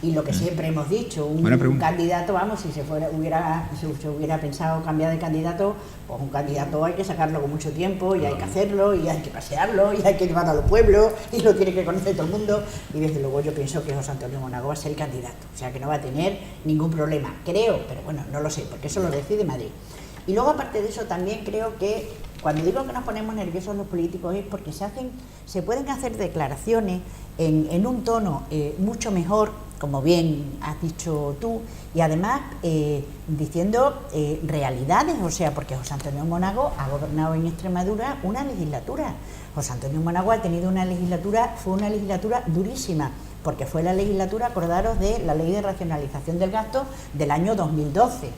Y lo que siempre hemos dicho, Buena un pregunta. candidato, vamos, si se hubiera pensado cambiar de candidato, pues un candidato hay que sacarlo con mucho tiempo y hay que hacerlo y hay que pasearlo y hay que llevarlo a los pueblos y lo tiene que conocer todo el mundo, y desde luego yo pienso que José Antonio Monago va a ser el candidato, o sea que no va a tener ningún problema, creo, pero bueno, no lo sé, porque eso lo decide Madrid. Y luego, aparte de eso, también creo que cuando digo que nos ponemos nerviosos los políticos es porque se pueden hacer declaraciones en un tono mucho mejor, como bien has dicho tú, y además diciendo realidades, o sea, porque José Antonio Monago ha gobernado en Extremadura una legislatura. José Antonio Monago ha tenido fue una legislatura durísima, porque fue la legislatura, acordaros, de la Ley de Racionalización del Gasto del año 2012.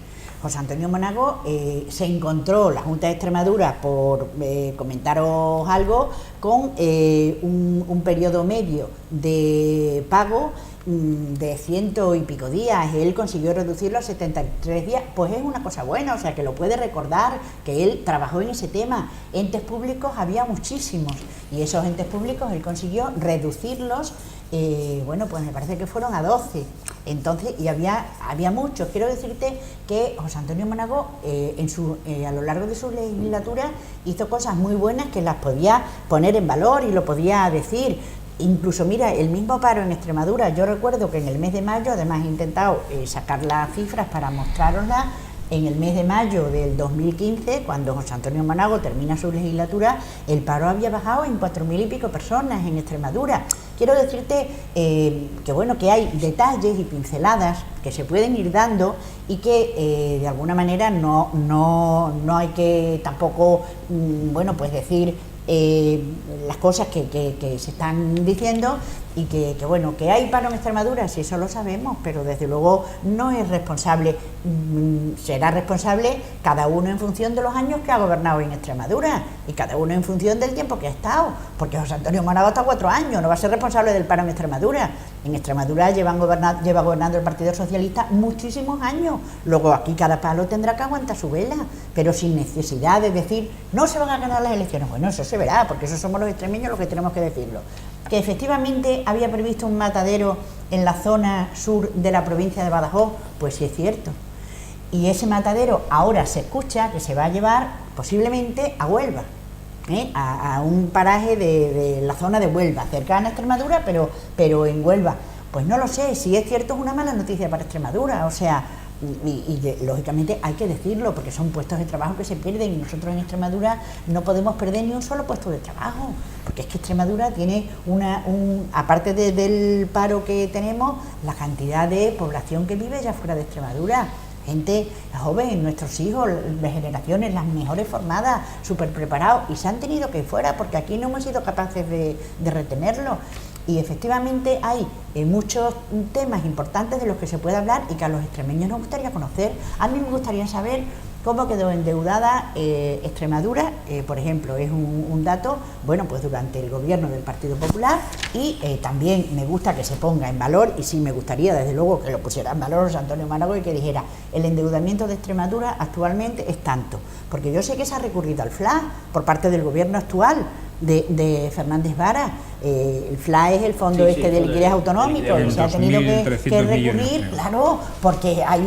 José Antonio Monago se encontró la Junta de Extremadura, por comentaros algo, con un periodo medio de pago de 100 y pico días. Él consiguió reducirlo a 73 días, pues es una cosa buena, o sea que lo puede recordar, que él trabajó en ese tema. Entes públicos había muchísimos, y esos entes públicos él consiguió reducirlos, bueno, pues me parece que fueron a 12. Entonces, y había muchos. Quiero decirte que José Antonio Monago a lo largo de su legislatura hizo cosas muy buenas que las podía poner en valor y lo podía decir. Incluso, mira, el mismo paro en Extremadura, yo recuerdo que en el mes de mayo, además he intentado sacar las cifras para mostraroslas, en el mes de mayo del 2015, cuando José Antonio Monago termina su legislatura, el paro había bajado en 4.000 y pico personas en Extremadura. Quiero decirte que bueno, que hay detalles y pinceladas que se pueden ir dando y que de alguna manera no hay que tampoco, bueno, pues decir las cosas que se están diciendo, y que bueno, que hay paro en Extremadura, sí, eso lo sabemos, pero desde luego no es responsable, será responsable cada uno en función de los años que ha gobernado en Extremadura y cada uno en función del tiempo que ha estado, porque José Antonio Monago está 4 años, no va a ser responsable del paro en Extremadura. En Extremadura lleva gobernando el Partido Socialista muchísimos años, luego aquí cada palo tendrá que aguantar su vela, pero sin necesidad de decir no se van a ganar las elecciones. Bueno, eso se verá, porque eso somos los extremeños los que tenemos que decirlo. Que efectivamente había previsto un matadero en la zona sur de la provincia de Badajoz, pues sí es cierto. Y ese matadero ahora se escucha que se va a llevar posiblemente a Huelva, a un paraje de la zona de Huelva, cercana a Extremadura, pero en Huelva. Pues no lo sé, si es cierto es una mala noticia para Extremadura, o sea, lógicamente hay que decirlo, porque son puestos de trabajo que se pierden, y nosotros en Extremadura no podemos perder ni un solo puesto de trabajo, porque es que Extremadura tiene aparte del paro que tenemos, la cantidad de población que vive ya fuera de Extremadura, gente joven, nuestros hijos, las generaciones, las mejores formadas, súper preparados, y se han tenido que ir fuera porque aquí no hemos sido capaces de retenerlo. Y efectivamente hay muchos temas importantes de los que se puede hablar y que a los extremeños nos gustaría conocer. A mí me gustaría saber cómo quedó endeudada Extremadura, por ejemplo, es un dato, bueno, pues durante el gobierno del Partido Popular, y también me gusta que se ponga en valor, y sí me gustaría desde luego que lo pusiera en valor José Antonio Monago y que dijera, el endeudamiento de Extremadura actualmente es tanto, porque yo sé que se ha recurrido al FLA por parte del gobierno actual de Fernández Vara. El FLA es el Fondo de liquidez autonómico, y se ha tenido que recurrir, millones, claro, porque hay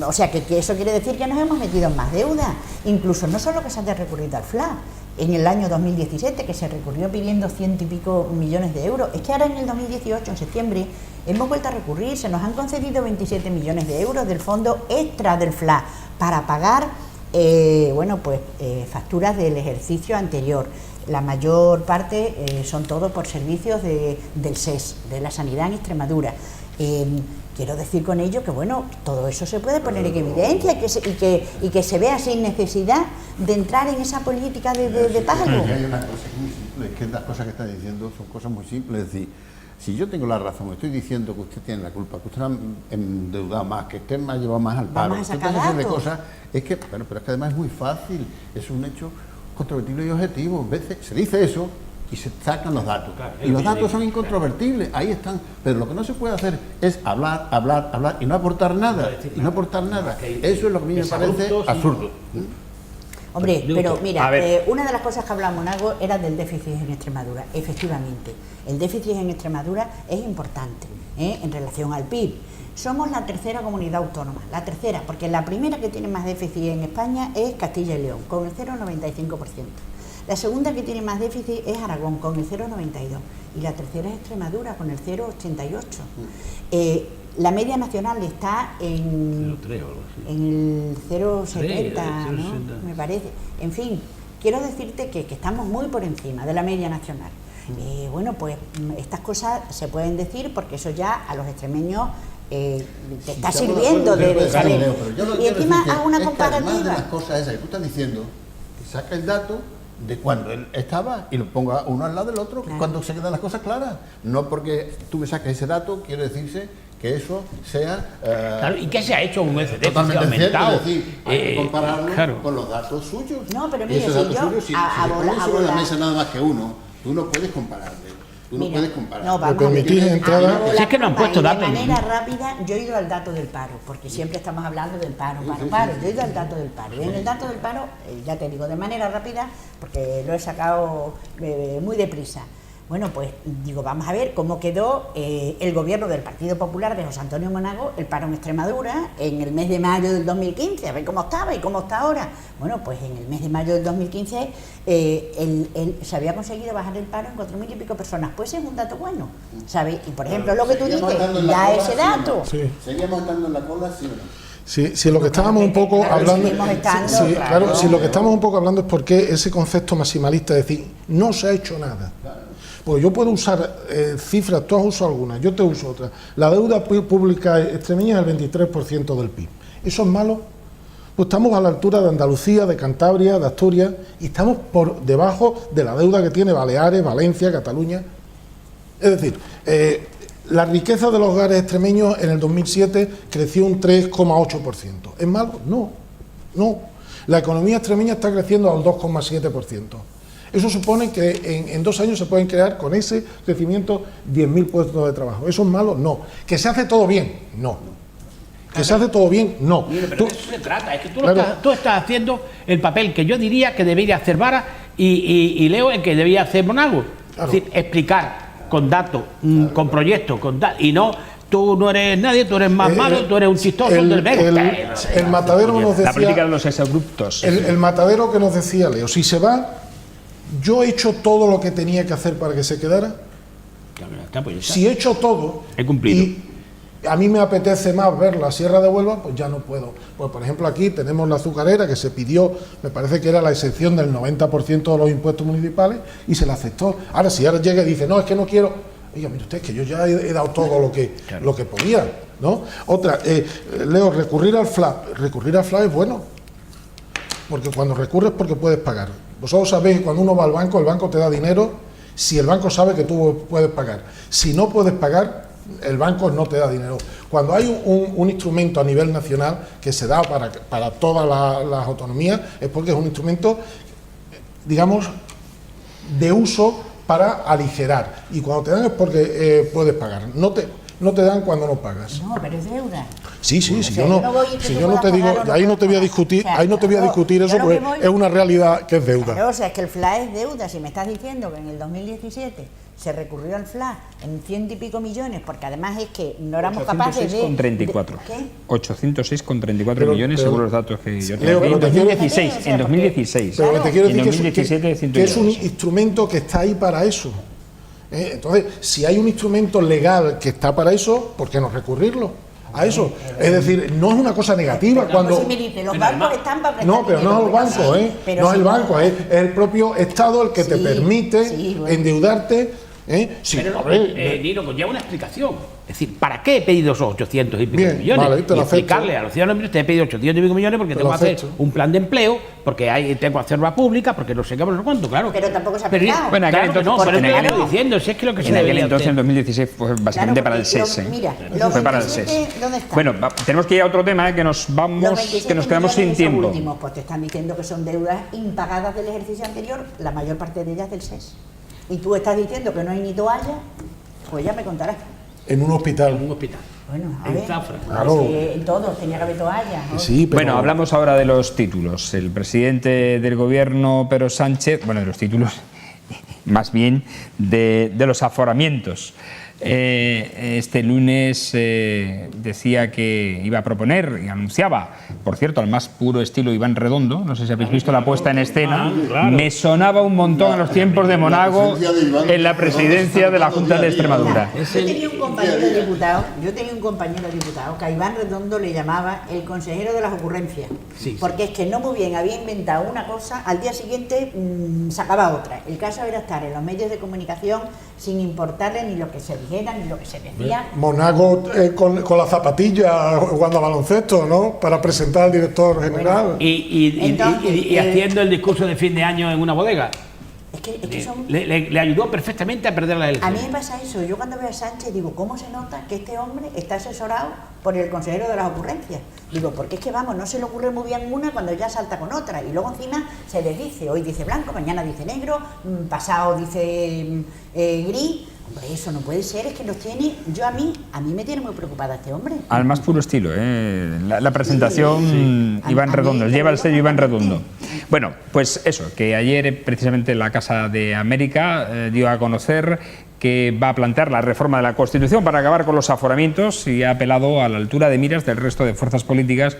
o sea, que eso quiere decir que nos hemos metido en más deuda. Incluso no solo que se haya recurrido al FLA, en el año 2017, que se recurrió pidiendo 100 y pico millones de euros, es que ahora en el 2018, en septiembre, hemos vuelto a recurrir, se nos han concedido 27 millones de euros del fondo extra del FLA para pagar, facturas del ejercicio anterior. La mayor parte son todos por servicios del SES, de la sanidad en Extremadura. Quiero decir con ello que, bueno, todo eso se puede poner en evidencia y que se vea sin necesidad de entrar en esa política de pago. Hay una cosa muy simple, es que las cosas que está diciendo son cosas muy simples. Es decir, si yo tengo la razón, estoy diciendo que usted tiene la culpa, que usted ha endeudado más, que usted me ha llevado más al paro, vamos a sacar de cosas, es que, bueno, pero es que además es muy fácil, es un hecho controvertible y objetivo. A veces se dice eso y se sacan los datos. Claro, y los datos son incontrovertibles, ahí están. Pero lo que no se puede hacer es hablar y no aportar nada. Eso es lo que a mí me parece absurdo. Hombre, pero mira, una de las cosas que hablaba Monago era del déficit en Extremadura. Efectivamente, el déficit en Extremadura es importante en relación al PIB. Somos la tercera comunidad autónoma, la tercera, porque la primera que tiene más déficit en España es Castilla y León, con el 0,95%. La segunda que tiene más déficit es Aragón, con el 0,92%. Y la tercera es Extremadura, con el 0,88%. La media nacional está en el 0,70, ¿no? Me parece. En fin, quiero decirte que estamos muy por encima de la media nacional. Pues estas cosas se pueden decir porque eso ya a los extremeños te está sirviendo de saber. Y encima hago una comparativa. Además de las cosas esas que tú estás diciendo, que saca el dato de cuando él estaba y lo ponga uno al lado del otro, claro, cuando se quedan las cosas claras. No porque tú me saques ese dato, quiere decirse que eso sea... claro, ¿y qué se ha hecho con ese déficit totalmente aumentado? Cierto, es decir, hay que compararlo con los datos suyos. No, pero mire, si pones sobre la mesa nada más que uno, tú no puedes compararle. No puedes comparar. No, vamos, permitís entrada. Si es que no han puesto datos. De manera rápida, yo he ido al dato del paro, porque siempre estamos hablando del paro. Yo he ido al dato del paro. Y en el dato del paro, ya te digo, de manera rápida, porque lo he sacado muy deprisa. Bueno, pues digo, vamos a ver cómo quedó el gobierno del Partido Popular de José Antonio Monago, el paro en Extremadura, en el mes de mayo del 2015, a ver cómo estaba y cómo está ahora. Bueno, pues en el mes de mayo del 2015 se había conseguido bajar el paro en 4.000 y pico personas. Pues es un dato bueno, ¿sabes? Y por ejemplo, lo que tú dices, da ese dato. Sí. ¿Seguíamos estando en la cola, sí o no? Si lo que estábamos un poco hablando, si lo que estamos un poco hablando es por qué ese concepto maximalista, es decir, no se ha hecho nada. Pues yo puedo usar cifras, tú has usado algunas, yo te uso otras. La deuda pública extremeña es el 23% del PIB. ¿Eso es malo? Pues estamos a la altura de Andalucía, de Cantabria, de Asturias, y estamos por debajo de la deuda que tiene Baleares, Valencia, Cataluña. Es decir, la riqueza de los hogares extremeños en el 2007 creció un 3,8%. ¿Es malo? No. La economía extremeña está creciendo al 2,7%. Eso supone que en 2 años se pueden crear con ese crecimiento 10.000 puestos de trabajo. ¿Eso es malo? No. ¿Que se hace todo bien? No. ¿Que se hace todo bien? No. Pero de eso se trata, es que tú estás haciendo el papel que yo diría que debería hacer Vara y Leo el que debería hacer Monago. Claro. Es decir, explicar con datos, con proyectos, y no... Tú no eres nadie, tú eres más malo, tú eres un chistoso del verbo. El matadero nos decía... La política de los exabruptos. El matadero que nos decía Leo, si se va... ¿Yo he hecho todo lo que tenía que hacer para que se quedara? Si he hecho todo, he cumplido, y a mí me apetece más ver la Sierra de Huelva, pues ya no puedo. Pues por ejemplo aquí tenemos la azucarera que se pidió, me parece que era la excepción del 90% de los impuestos municipales y se la aceptó. Ahora si ahora llega y dice, no, es que no quiero... Oiga, mire usted, que yo ya he dado todo lo que podía, ¿no? Otra, Leo, recurrir al FLA es bueno, porque cuando recurres porque puedes pagar. Vosotros sabéis que cuando uno va al banco, el banco te da dinero Si el banco sabe que tú puedes pagar. Si no puedes pagar, el banco no te da dinero. Cuando hay un instrumento a nivel nacional que se da para todas las autonomías, es porque es un instrumento, digamos, de uso para aligerar. Y cuando te dan es porque puedes pagar. No te dan cuando no pagas. No, pero es deuda. Sí, O sea, si yo no te digo, pagar o ahí no te voy a discutir, o sea, ahí no te voy a discutir eso, porque es una realidad que es deuda. Claro, o sea, es que el FLA es deuda. Si me estás diciendo que en el 2017 se recurrió al FLA en 100 y pico millones, porque además es que no éramos capaces de... 806,34. ¿Qué? 806,34 millones según los datos que yo Leo, tengo. pero En te quiero- 2016, en 2016. Pero te quiero Y en decir 2017, que es un 102. instrumento que está ahí para eso. Entonces, si hay un instrumento legal que está para eso, ¿por qué no recurrirlo a eso? Es decir, no es una cosa negativa cuando... Si me dice, los bancos están para prestar No, pero no es el dinero, banco, sí, pero no es si el banco, es el propio Estado el que te Sí, permite sí, bueno. endeudarte. Sí, Pero, a ver, Nino, conlleva una explicación. Es decir, ¿para qué he pedido esos 800 y pico Bien, millones? vale, te lo y acepto. explicarle a los ciudadanos, te he pedido 800 y pico millones porque Te tengo lo que hacer acepto. un plan de empleo, porque tengo que hacer obra pública, porque no sé qué, no sé cuánto, claro. Pero tampoco se ha Pero, aplicado. Bueno, aquel claro que entonces, no, pero es en lo que aquel- estoy diciendo, si es que lo que se En aquel debería entonces, en hacer. 2016, fue básicamente Claro, para el porque SES. mira, Fue para el 27, SES. ¿dónde está? Bueno, tenemos que ir a otro tema, que nos Los vamos, 27 que nos quedamos sin millones esos tiempo. últimos, pues te están diciendo que son deudas impagadas del ejercicio anterior, la mayor parte de ellas del SES. Y tú estás diciendo que no hay ni toalla, pues ya me contarás. en un En hospital. un hospital. Bueno, a En ver, Zafra. Claro. en todos tenía que haber toallas, ¿no? Sí, pero... Bueno, hablamos ahora de los títulos. El presidente del gobierno, Pedro Sánchez, bueno, de los títulos, más bien de los aforamientos. Este lunes decía que iba a proponer y anunciaba, por cierto, al más puro estilo Iván Redondo, no sé si habéis visto la puesta en escena, me sonaba un montón en los tiempos de Monago en la presidencia de la Junta de Extremadura. Yo tenía un compañero diputado que a Iván Redondo le llamaba el consejero de las ocurrencias, Sí. porque es que no muy bien había inventado una cosa, al día siguiente sacaba otra. El caso era estar en los medios de comunicación sin importarle ni lo que se dijera ni lo que se decía. Monago con la zapatilla jugando a baloncesto, ¿no? Para presentar al director general. Y haciendo el discurso de fin de año en una bodega. Es que son... Le ayudó perfectamente a perder la A elección. mí me pasa eso, yo cuando veo a Sánchez digo, ¿cómo se nota que este hombre está asesorado por el consejero de las ocurrencias? Digo, porque es que vamos, no se le ocurre muy bien una cuando ya salta con otra, y luego encima se les dice, hoy dice blanco, mañana dice negro, pasado dice gris. Hombre, eso no puede ser, es que los tiene, a mí me tiene muy preocupada este hombre. Al más puro estilo, la presentación Sí. Iván A mí Redondo, me lleva el sello Iván preocupa Redondo. Bueno, pues eso, que ayer precisamente la Casa de América dio a conocer que va a plantear la reforma de la Constitución para acabar con los aforamientos y ha apelado a la altura de miras del resto de fuerzas políticas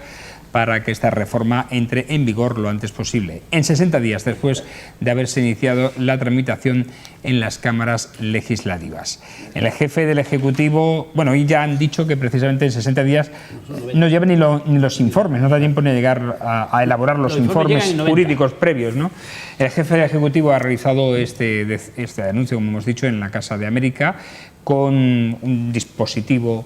para que esta reforma entre en vigor lo antes posible, en 60 días después de haberse iniciado la tramitación en las cámaras legislativas. El jefe del Ejecutivo, bueno, hoy ya han dicho que precisamente en 60 días no llevan ni los informes, no da tiempo ni llegar a elaborar los informes llegan en 90. jurídicos previos, ¿no? El jefe del Ejecutivo ha realizado este anuncio, como hemos dicho, en la Casa de América, con un dispositivo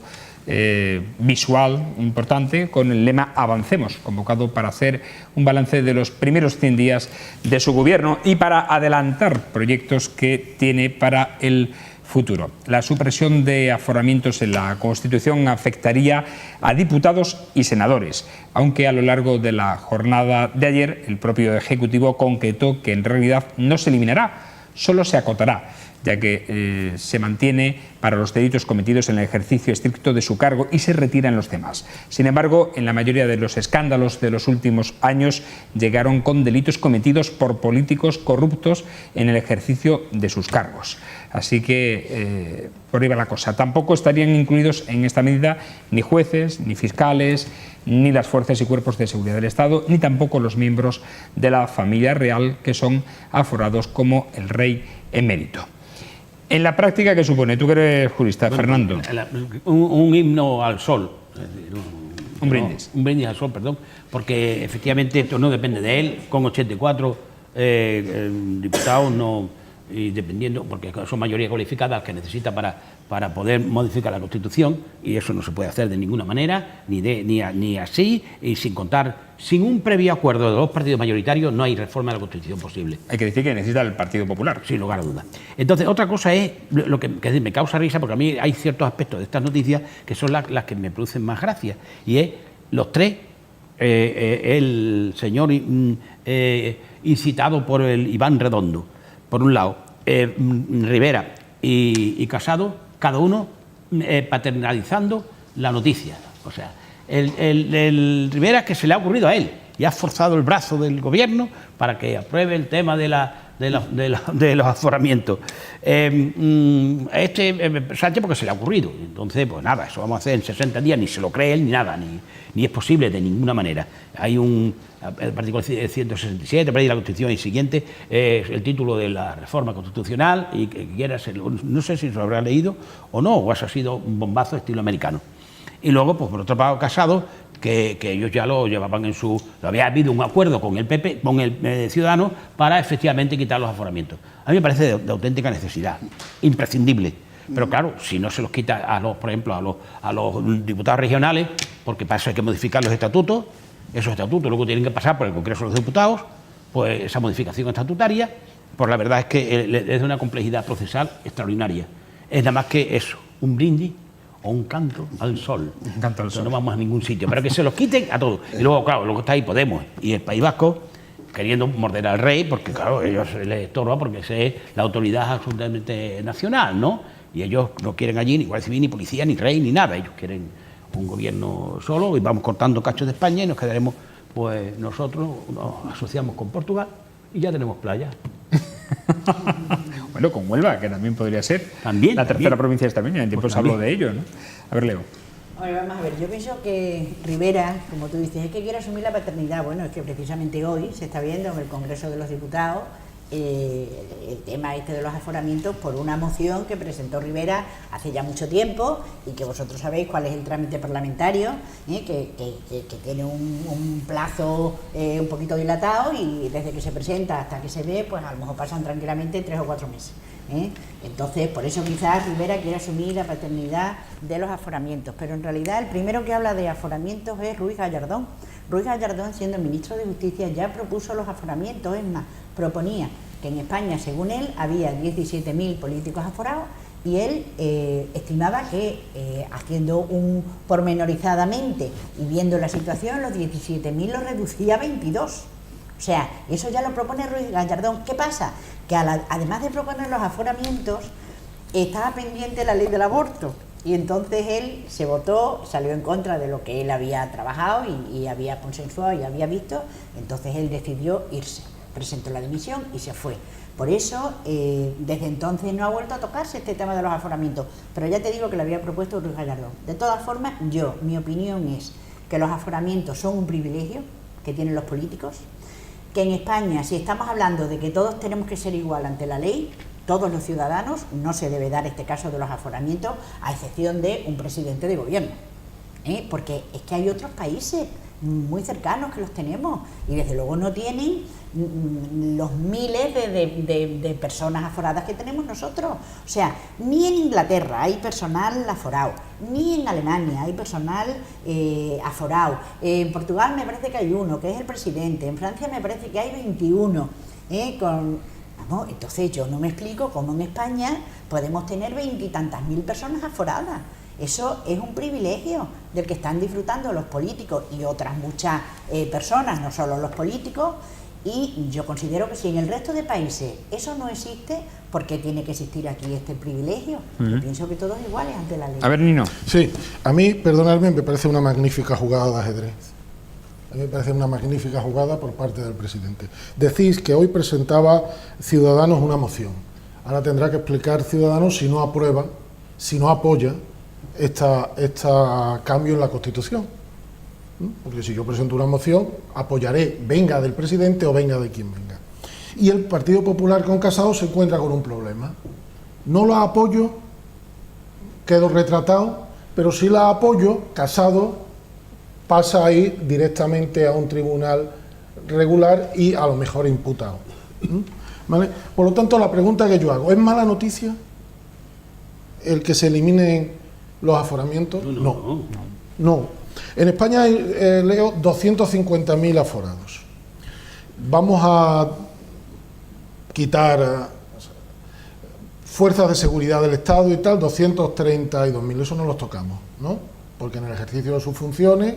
visual importante con el lema Avancemos, convocado para hacer un balance de los primeros 100 días de su gobierno y para adelantar proyectos que tiene para el futuro. La supresión de aforamientos en la Constitución afectaría a diputados y senadores, aunque a lo largo de la jornada de ayer el propio Ejecutivo concretó que en realidad no se eliminará, solo se acotará, ya que se mantiene para los delitos cometidos en el ejercicio estricto de su cargo y se retiran los demás. Sin embargo, en la mayoría de los escándalos de los últimos años llegaron con delitos cometidos por políticos corruptos en el ejercicio de sus cargos. Así que por ahí va la cosa. Tampoco estarían incluidos en esta medida ni jueces, ni fiscales, ni las fuerzas y cuerpos de seguridad del Estado, ni tampoco los miembros de la familia real que son aforados como el rey emérito. En la práctica, ¿qué supone? Tú que eres jurista, Fernando. Un himno al sol. Es decir, Un brindis. Un brindis al sol, perdón, porque efectivamente esto no depende de él. Con 84 diputados y dependiendo, porque son mayoría cualificada las que necesita para poder modificar la Constitución, y eso no se puede hacer de ninguna manera, ni así, y sin contar, sin un previo acuerdo de los partidos mayoritarios, no hay reforma de la Constitución posible. Hay que decir que necesita el Partido Popular. Sin lugar a dudas. Entonces, otra cosa es lo que me causa risa, porque a mí hay ciertos aspectos de estas noticias que son las que me producen más gracia, y es los tres, el señor incitado por el Iván Redondo, por un lado, Rivera y Casado, cada uno paternalizando la noticia. O sea, el Rivera, que se le ha ocurrido a él y ha forzado el brazo del gobierno para que apruebe el tema de los aforamientos. Sánchez, porque se le ha ocurrido. Entonces, pues nada, eso vamos a hacer en 60 días, ni se lo cree él ni nada, ni es posible de ninguna manera. Hay el artículo 167, para ir a la Constitución y siguiente, el título de la reforma constitucional, y que quiera ser, no sé si se lo habrá leído o no, o eso ha sido un bombazo estilo americano. Y luego, pues por otro lado, Casado, que ellos ya lo llevaban había habido un acuerdo con el PP, con el Ciudadanos, para efectivamente quitar los aforamientos. A mí me parece de auténtica necesidad, imprescindible. Pero claro, si no se los quita por ejemplo, a los diputados regionales, porque para eso hay que modificar los estatutos, esos estatutos luego tienen que pasar por el Congreso de los Diputados, pues esa modificación estatutaria, pues la verdad es que es de una complejidad procesal extraordinaria. Es nada más que eso, un brindis o un canto al sol. Un canto al sol. No vamos a ningún sitio, pero que se los quiten a todos. Y luego, claro, luego está ahí Podemos y el País Vasco queriendo morder al rey, porque claro, ellos les estorba porque es la autoridad absolutamente nacional, ¿no? Y ellos no quieren allí ni Guardia Civil, ni policía, ni rey, ni nada. Ellos quieren un gobierno solo, y vamos cortando cachos de España y nos quedaremos, pues nosotros nos asociamos con Portugal y ya tenemos playa. Bueno, con Huelva, que también podría ser. También, la tercera provincia de España, en tiempos Pues hablo también. de ello, ¿no? A ver, Leo. Oye, vamos a ver, yo pienso que Rivera, como tú dices, es que quiere asumir la paternidad. Bueno, es que precisamente hoy se está viendo en el Congreso de los Diputados el tema este de los aforamientos por una moción que presentó Rivera hace ya mucho tiempo, y que vosotros sabéis cuál es el trámite parlamentario, que tiene un plazo un poquito dilatado, y desde que se presenta hasta que se ve, pues a lo mejor pasan tranquilamente 3 o 4 meses. Entonces, por eso quizás Rivera quiere asumir la paternidad de los aforamientos, pero en realidad el primero que habla de aforamientos es Ruiz Gallardón. Ruiz Gallardón, siendo ministro de Justicia, ya propuso los aforamientos. Es más, proponía que en España, según él, había 17.000 políticos aforados, y él estimaba que, haciendo un pormenorizadamente y viendo la situación, los 17.000 los reducía a 22. O sea, eso ya lo propone Ruiz Gallardón. ¿Qué pasa? Que además de proponer los aforamientos, estaba pendiente la ley del aborto. Y entonces él se votó, salió en contra de lo que él había trabajado y había consensuado y había visto. Entonces él decidió irse, presentó la dimisión y se fue. Por eso, desde entonces no ha vuelto a tocarse este tema de los aforamientos. Pero ya te digo que lo había propuesto Ruiz Gallardón. De todas formas, mi opinión es que los aforamientos son un privilegio que tienen los políticos, que en España, si estamos hablando de que todos tenemos que ser igual ante la ley, todos los ciudadanos, no se debe dar este caso de los aforamientos, a excepción de un presidente de gobierno, porque es que hay otros países muy cercanos que los tenemos, y desde luego no tienen los miles de personas aforadas que tenemos nosotros. O sea, ni en Inglaterra hay personal aforado, ni en Alemania hay personal aforado. En Portugal me parece que hay uno, que es el presidente. En Francia me parece que hay 21. Vamos, entonces yo no me explico cómo en España podemos tener 20 y tantas mil personas aforadas. Eso es un privilegio del que están disfrutando los políticos y otras muchas personas, no solo los políticos. Y yo considero que si en el resto de países eso no existe, ¿por qué tiene que existir aquí este privilegio? Yo pienso que todos iguales ante la ley. A ver, Nino. Sí, a mí, perdonadme, me parece una magnífica jugada de ajedrez. A mí me parece una magnífica jugada por parte del presidente. Decís que hoy presentaba Ciudadanos una moción. Ahora tendrá que explicar Ciudadanos si no aprueba, si no apoya este cambio en la Constitución. Porque si yo presento una moción, apoyaré, venga del presidente o venga de quien venga. Y el Partido Popular con Casado se encuentra con un problema. No la apoyo, quedo retratado, pero si la apoyo, Casado pasa a ir directamente a un tribunal regular y a lo mejor imputado. ¿vale? Por lo tanto, la pregunta que yo hago, ¿es mala noticia el que se eliminen los aforamientos? No. En España hay, leo, 250.000 aforados. Vamos a quitar fuerzas de seguridad del Estado y tal, 232.000, eso no los tocamos, ¿no? Porque en el ejercicio de sus funciones,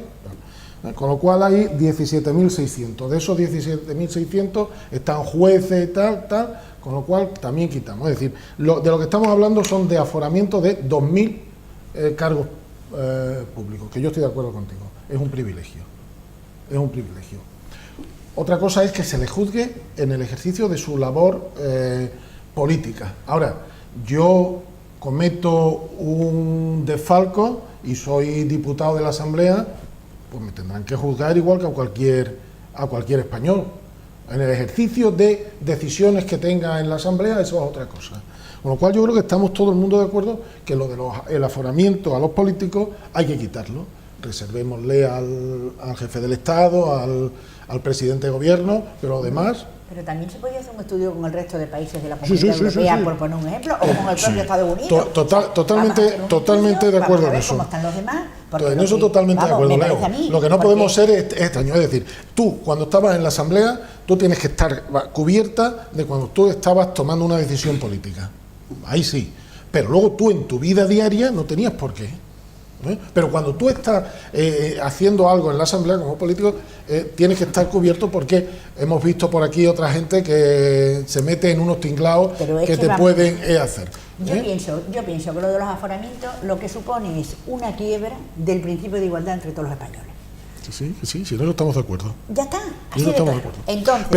con lo cual hay 17.600. De esos 17.600 están jueces y tal, con lo cual también quitamos. Es decir, de lo que estamos hablando son de aforamiento de 2.000 cargos públicos, que yo estoy de acuerdo contigo, es un privilegio. Otra cosa es que se le juzgue en el ejercicio de su labor política. Ahora, yo cometo un desfalco y soy diputado de la Asamblea, pues me tendrán que juzgar igual que a cualquier español. En el ejercicio de decisiones que tenga en la Asamblea, eso es otra cosa. Con lo cual yo creo que estamos todo el mundo de acuerdo que lo del aforamiento a los políticos hay que quitarlo. Reservémosle al jefe del Estado, al presidente de gobierno, pero lo demás... Pero también se podía hacer un estudio con el resto de países de la Comunidad Europea, por poner un ejemplo, o con el propio Estados Unidos. Totalmente de acuerdo en eso. ¿Cómo están los demás? En eso totalmente de acuerdo, Leo. Lo que no podemos ser es extraños. Es decir, tú, cuando estabas en la Asamblea, tú tienes que estar cubierta de cuando tú estabas tomando una decisión política. Ahí sí. Pero luego tú en tu vida diaria no tenías por qué. Pero cuando tú estás haciendo algo en la Asamblea como político, tienes que estar cubierto, porque hemos visto por aquí otra gente que se mete en unos tinglados que te pueden hacer. Yo pienso que lo de los aforamientos lo que supone es una quiebra del principio de igualdad entre todos los españoles. Sí, si no estamos de acuerdo. Ya está, así de claro. Entonces,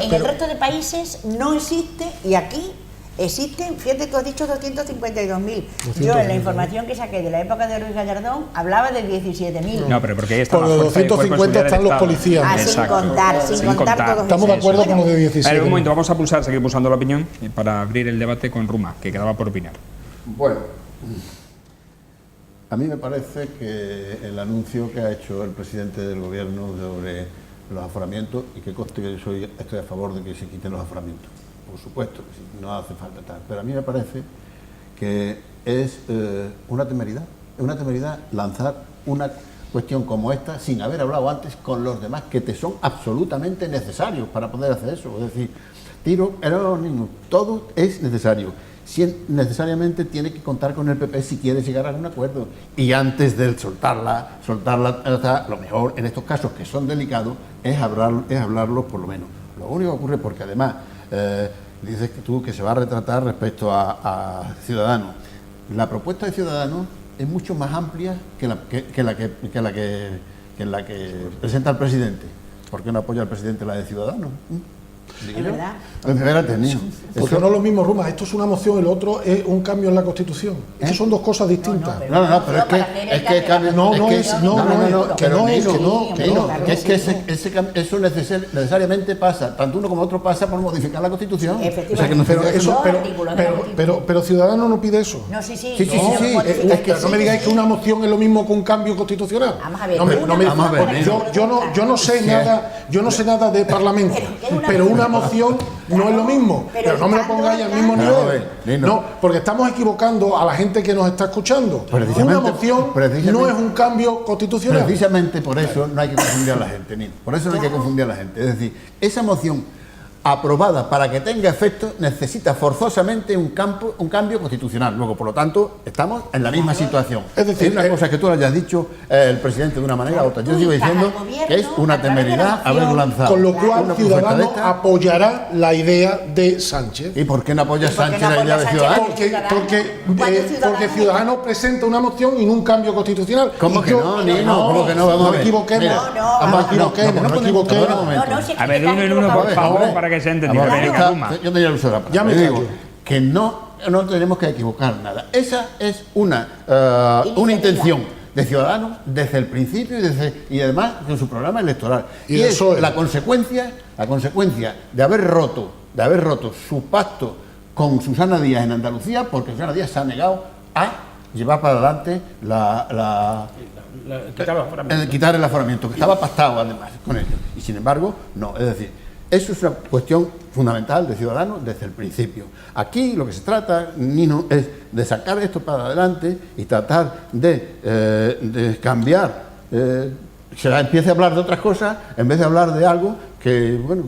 en el resto de países no existe, y aquí existen, fíjate, tú has dicho 252.000. Yo en la información que saqué de la época de Ruiz Gallardón hablaba de 17.000. No, pero porque ahí están los 250 están los policías. Sin contar todos. Estamos de acuerdo con los de 17. Un momento, vamos a seguir pulsando la opinión para abrir el debate con Ruma, que quedaba por opinar. Bueno, a mí me parece que el anuncio que ha hecho el presidente del gobierno sobre los aforamientos, y que conste que yo estoy a favor de que se quiten los aforamientos, por supuesto, no hace falta tal, pero a mí me parece que es una temeridad lanzar una cuestión como esta sin haber hablado antes con los demás que te son absolutamente necesarios para poder hacer eso. Es decir, era los mismos, todo es necesario. Necesariamente tiene que contar con el PP si quiere llegar a un acuerdo, y antes de soltarla, lo mejor en estos casos que son delicados es hablarlos por lo menos. Lo único que ocurre, porque además dices que tú que se va a retratar respecto a Ciudadanos. La propuesta de Ciudadanos es mucho más amplia que la que presenta el presidente. ¿Por qué no apoya al presidente la de Ciudadanos? ¿Es verdad? Espérate, niño. Porque no es lo mismo, Ruma. Esto es una moción, el otro es un cambio en la Constitución. Esas son dos cosas distintas. No, pero es que el cambio eso necesariamente pasa, tanto uno como otro pasa por modificar la Constitución. Pero Ciudadanos no pide eso. No, sí. Es que no me digáis que una moción es lo mismo que un cambio constitucional. Vamos a ver. Yo no sé nada de Parlamento, pero una moción no es lo mismo, pero no me lo pongáis al mismo nivel. No, porque estamos equivocando a la gente que nos está escuchando. Una moción no es un cambio constitucional. Precisamente por eso no hay que confundir a la gente, Nino. Por eso no hay que confundir a la gente. Es decir, esa moción aprobada para que tenga efecto necesita forzosamente un cambio constitucional. Luego, por lo tanto, estamos en la misma situación. Es decir, una cosa que tú lo hayas dicho el presidente de una manera u otra. Yo sigo diciendo que es una temeridad haberlo lanzado. Con lo cual, Ciudadanos apoyará la idea de Sánchez. ¿Y por qué no apoya Sánchez la idea de Ciudadanos? Porque Ciudadanos presenta una moción y no un cambio constitucional. ¿Cómo que no, Nino? ¿Cómo que no? Vamos a ver. No equivoquemos. A ver, de uno en uno, por favor, para que se entendido. Yo tenía el uso de la palabra. Ya me digo que no tenemos que equivocar nada. Esa es una intención de Ciudadanos desde el principio y además con su programa electoral. Y es la consecuencia de haber roto su pacto con Susana Díaz en Andalucía, porque Susana Díaz se ha negado a llevar para adelante quitar el aforamiento, que estaba pactado además con ellos. Y sin embargo, no. Es decir, Eso es una cuestión fundamental de Ciudadanos desde el principio. Aquí lo que se trata, Nino, es de sacar esto para adelante y tratar de cambiar, se empiece a hablar de otras cosas en vez de hablar de algo que, bueno,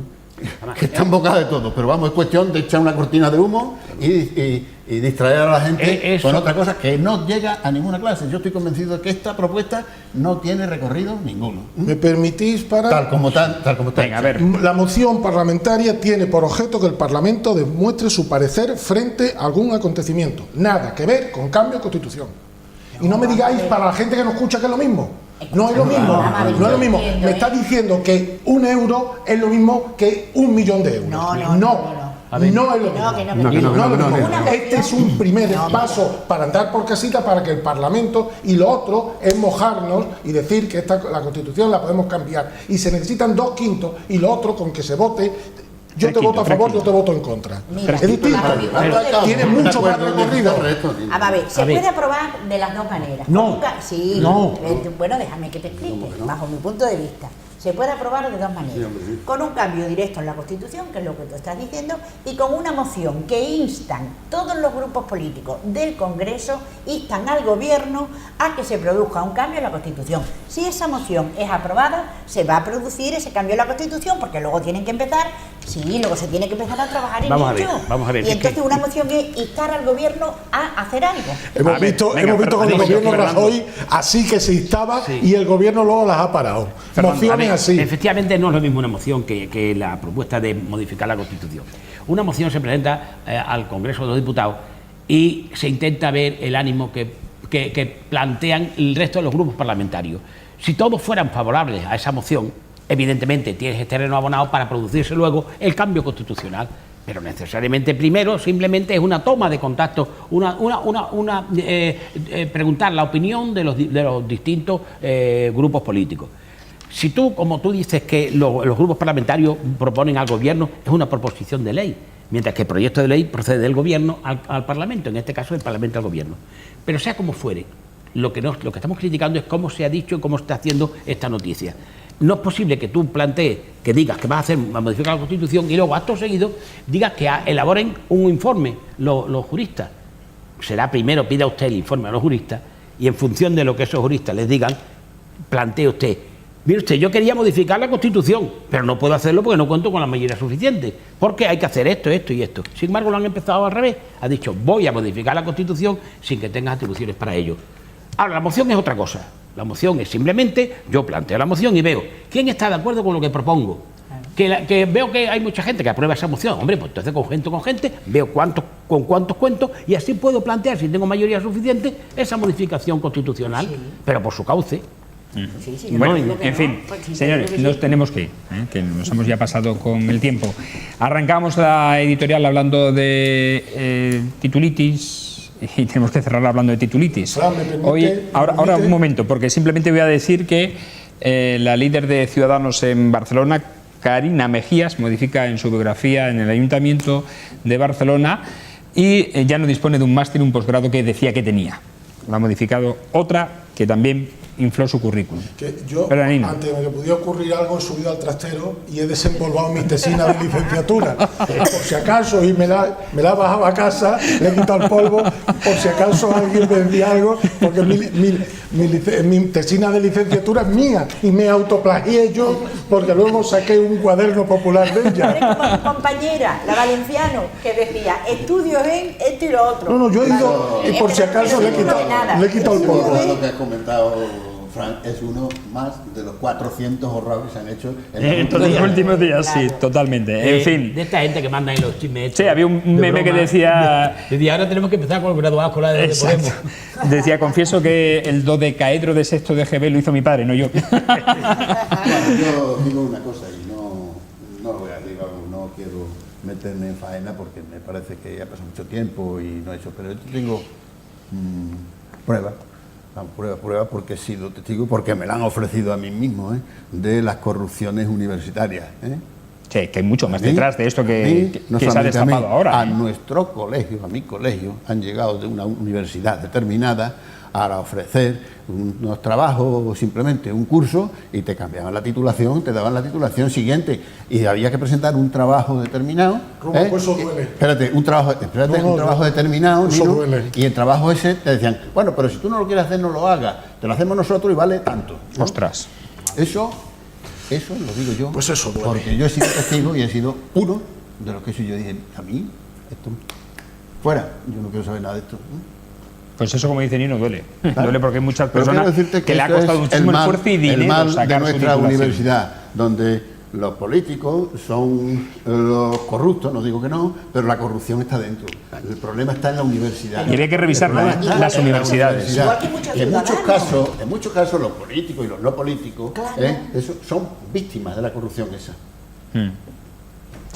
que está en boca de todo. Pero vamos, es cuestión de echar una cortina de humo y distraer a la gente con otra cosa que no llega a ninguna clase. Yo estoy convencido de que esta propuesta no tiene recorrido ninguno. ¿Me permitís para...? Tal como está. Venga, a ver. La moción parlamentaria tiene por objeto que el Parlamento demuestre su parecer frente a algún acontecimiento. Nada que ver con cambio de Constitución. Y no me digáis para la gente que no escucha que es lo mismo. No es lo mismo, no es lo mismo. Me está diciendo que 1 euro es lo mismo que 1 millón de euros. No. No es lo mismo. Este es un primer paso para andar por casita para que el Parlamento, y lo otro es mojarnos y decir que la Constitución la podemos cambiar. Y se necesitan 2/5 y lo otro con que se vote. Yo te voto a favor, yo te voto en contra. Mira, es distinto. Tiene mucho más recorrido. A ver, se puede aprobar de las dos maneras. No. Sí. No. Bueno, déjame que te explique, bajo mi punto de vista. Se puede aprobar de dos maneras. Con un cambio directo en la Constitución, que es lo que tú estás diciendo, y con una moción que instan todos los grupos políticos del Congreso, instan al Gobierno a que se produzca un cambio en la Constitución. Si esa moción es aprobada, se va a producir ese cambio en la Constitución, porque luego tienen que empezar, luego se tiene que empezar a trabajar en ello. Vamos a ver. Y entonces una moción es instar al Gobierno a hacer algo. Hemos visto con el Gobierno Rajoy así que se instaba y el Gobierno luego las ha parado. Mociones así. Efectivamente no es lo mismo una moción que la propuesta de modificar la Constitución. Una moción se presenta al Congreso de los Diputados y se intenta ver el ánimo que plantean el resto de los grupos parlamentarios. Si todos fueran favorables a esa moción, evidentemente tienes terreno abonado para producirse luego el cambio constitucional. Pero necesariamente primero simplemente es una toma de contacto, preguntar la opinión de los distintos grupos políticos. Si tú, como tú dices, que los grupos parlamentarios proponen al Gobierno, es una proposición de ley, mientras que el proyecto de ley procede del Gobierno al Parlamento, en este caso del Parlamento al Gobierno. Pero sea como fuere, lo que estamos criticando es cómo se ha dicho y cómo se está haciendo esta noticia. No es posible que tú plantees, que digas que vas a modificar la Constitución y luego, acto seguido, digas que elaboren un informe los juristas. Será primero, pida usted el informe a los juristas y en función de lo que esos juristas les digan, plantee usted. Mire usted, yo quería modificar la Constitución, pero no puedo hacerlo porque no cuento con la mayoría suficiente, porque hay que hacer esto y esto. Sin embargo, lo han empezado al revés. Ha dicho, voy a modificar la Constitución sin que tengas atribuciones para ello. Ahora, la moción es otra cosa. La moción es simplemente, yo planteo la moción y veo quién está de acuerdo con lo que propongo. Que veo que hay mucha gente que aprueba esa moción. Hombre, pues entonces con gente, veo con cuántos cuento y así puedo plantear, si tengo mayoría suficiente, esa modificación constitucional, pero por su cauce. Bueno, en fin, señores, nos tenemos que ir, que nos hemos ya pasado con el tiempo. Arrancamos la editorial hablando de titulitis y tenemos que cerrar hablando de titulitis. Ahora un momento, porque simplemente voy a decir que la líder de Ciudadanos en Barcelona, Carina Mejías, modifica en su biografía en el Ayuntamiento de Barcelona y ya no dispone de un máster, un posgrado que decía que tenía. Lo ha modificado otra que también infló su currículum. Yo, antes de que pudiera ocurrir algo, he subido al trastero y he desenvolvado mi tesina de licenciatura. Por si acaso, y me la he bajado a casa, le he quitado el polvo, por si acaso alguien me decía algo, porque mi tesina de licenciatura es mía y me autoplagié yo, porque luego saqué un cuaderno popular de ella. Eres como tu compañera, la Valenciano, que decía estudios en esto y lo otro. No, yo he ido y por si acaso le he quitado el polvo. Lo que has comentado, Fran, es uno más de los 400 horrores que se han hecho en los últimos días, sí, totalmente. En fin. De esta gente que manda en los chismes. Sí, había un meme que decía... ahora tenemos que empezar con el graduado escolar de Podemos. Decía, confieso que el dodecaedro de sexto de GB lo hizo mi padre, no yo. Bueno, yo digo una cosa y no lo voy a decir, no quiero meterme en faena porque me parece que ya pasado mucho tiempo y no he hecho, pero yo tengo pruebas. Prueba porque he sido testigo, porque me la han ofrecido a mí mismo, de las corrupciones universitarias. Sí, que hay mucho más detrás de esto que se ha destapado ahora. A nuestro colegio, a mi colegio, han llegado de una universidad determinada a ofrecer unos trabajos o simplemente un curso y te cambiaban la titulación, te daban la titulación siguiente y había que presentar un trabajo determinado. Roma, pues eso duele. Espérate, un trabajo determinado, eso Nino, duele. y el trabajo ese te decían, bueno, pero si tú no lo quieres hacer, no lo hagas, te lo hacemos nosotros y vale tanto, ¿no? Ostras. Eso lo digo yo, Pues eso duele. porque yo he sido testigo y he sido uno de los que yo dije, a mí, esto, fuera, yo no quiero saber nada de esto. Pues eso, como dice Nino, duele. Claro. Duele porque hay muchas Pero personas quiero decirte que le ha eso costado es muchísimo el mal- esfuerzo y el dinero mal de sacar su nuestra titulación. universidad, donde los políticos son los corruptos, no digo que no, pero la corrupción está dentro. El problema está en la universidad. Y habría que revisar El problema está las en la universidades. universidad. Igual que muchos Y en muchos ciudadanos. casos los políticos y los no políticos Claro. eso, son víctimas de la corrupción esa.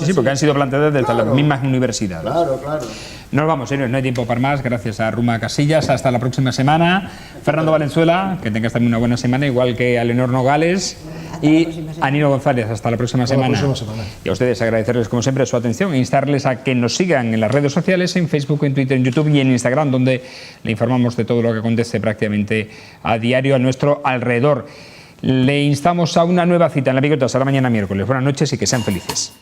Sí, porque han sido planteadas desde Claro. las mismas universidades. Claro, claro. Nos vamos, señores, no hay tiempo para más. Gracias a Ruma Casillas. Hasta la próxima semana. Fernando Valenzuela, que tengas también una buena semana, igual que a Leonor Nogales. Hasta la Y próxima semana. a Nino González, hasta la próxima Hasta la semana. próxima semana. Y a ustedes agradecerles, como siempre, su atención e instarles a que nos sigan en las redes sociales, en Facebook, en Twitter, en YouTube y en Instagram, donde le informamos de todo lo que acontece prácticamente a diario a nuestro alrededor. Le instamos a una nueva cita en La Bigota. Hasta mañana miércoles. Buenas noches y que sean felices.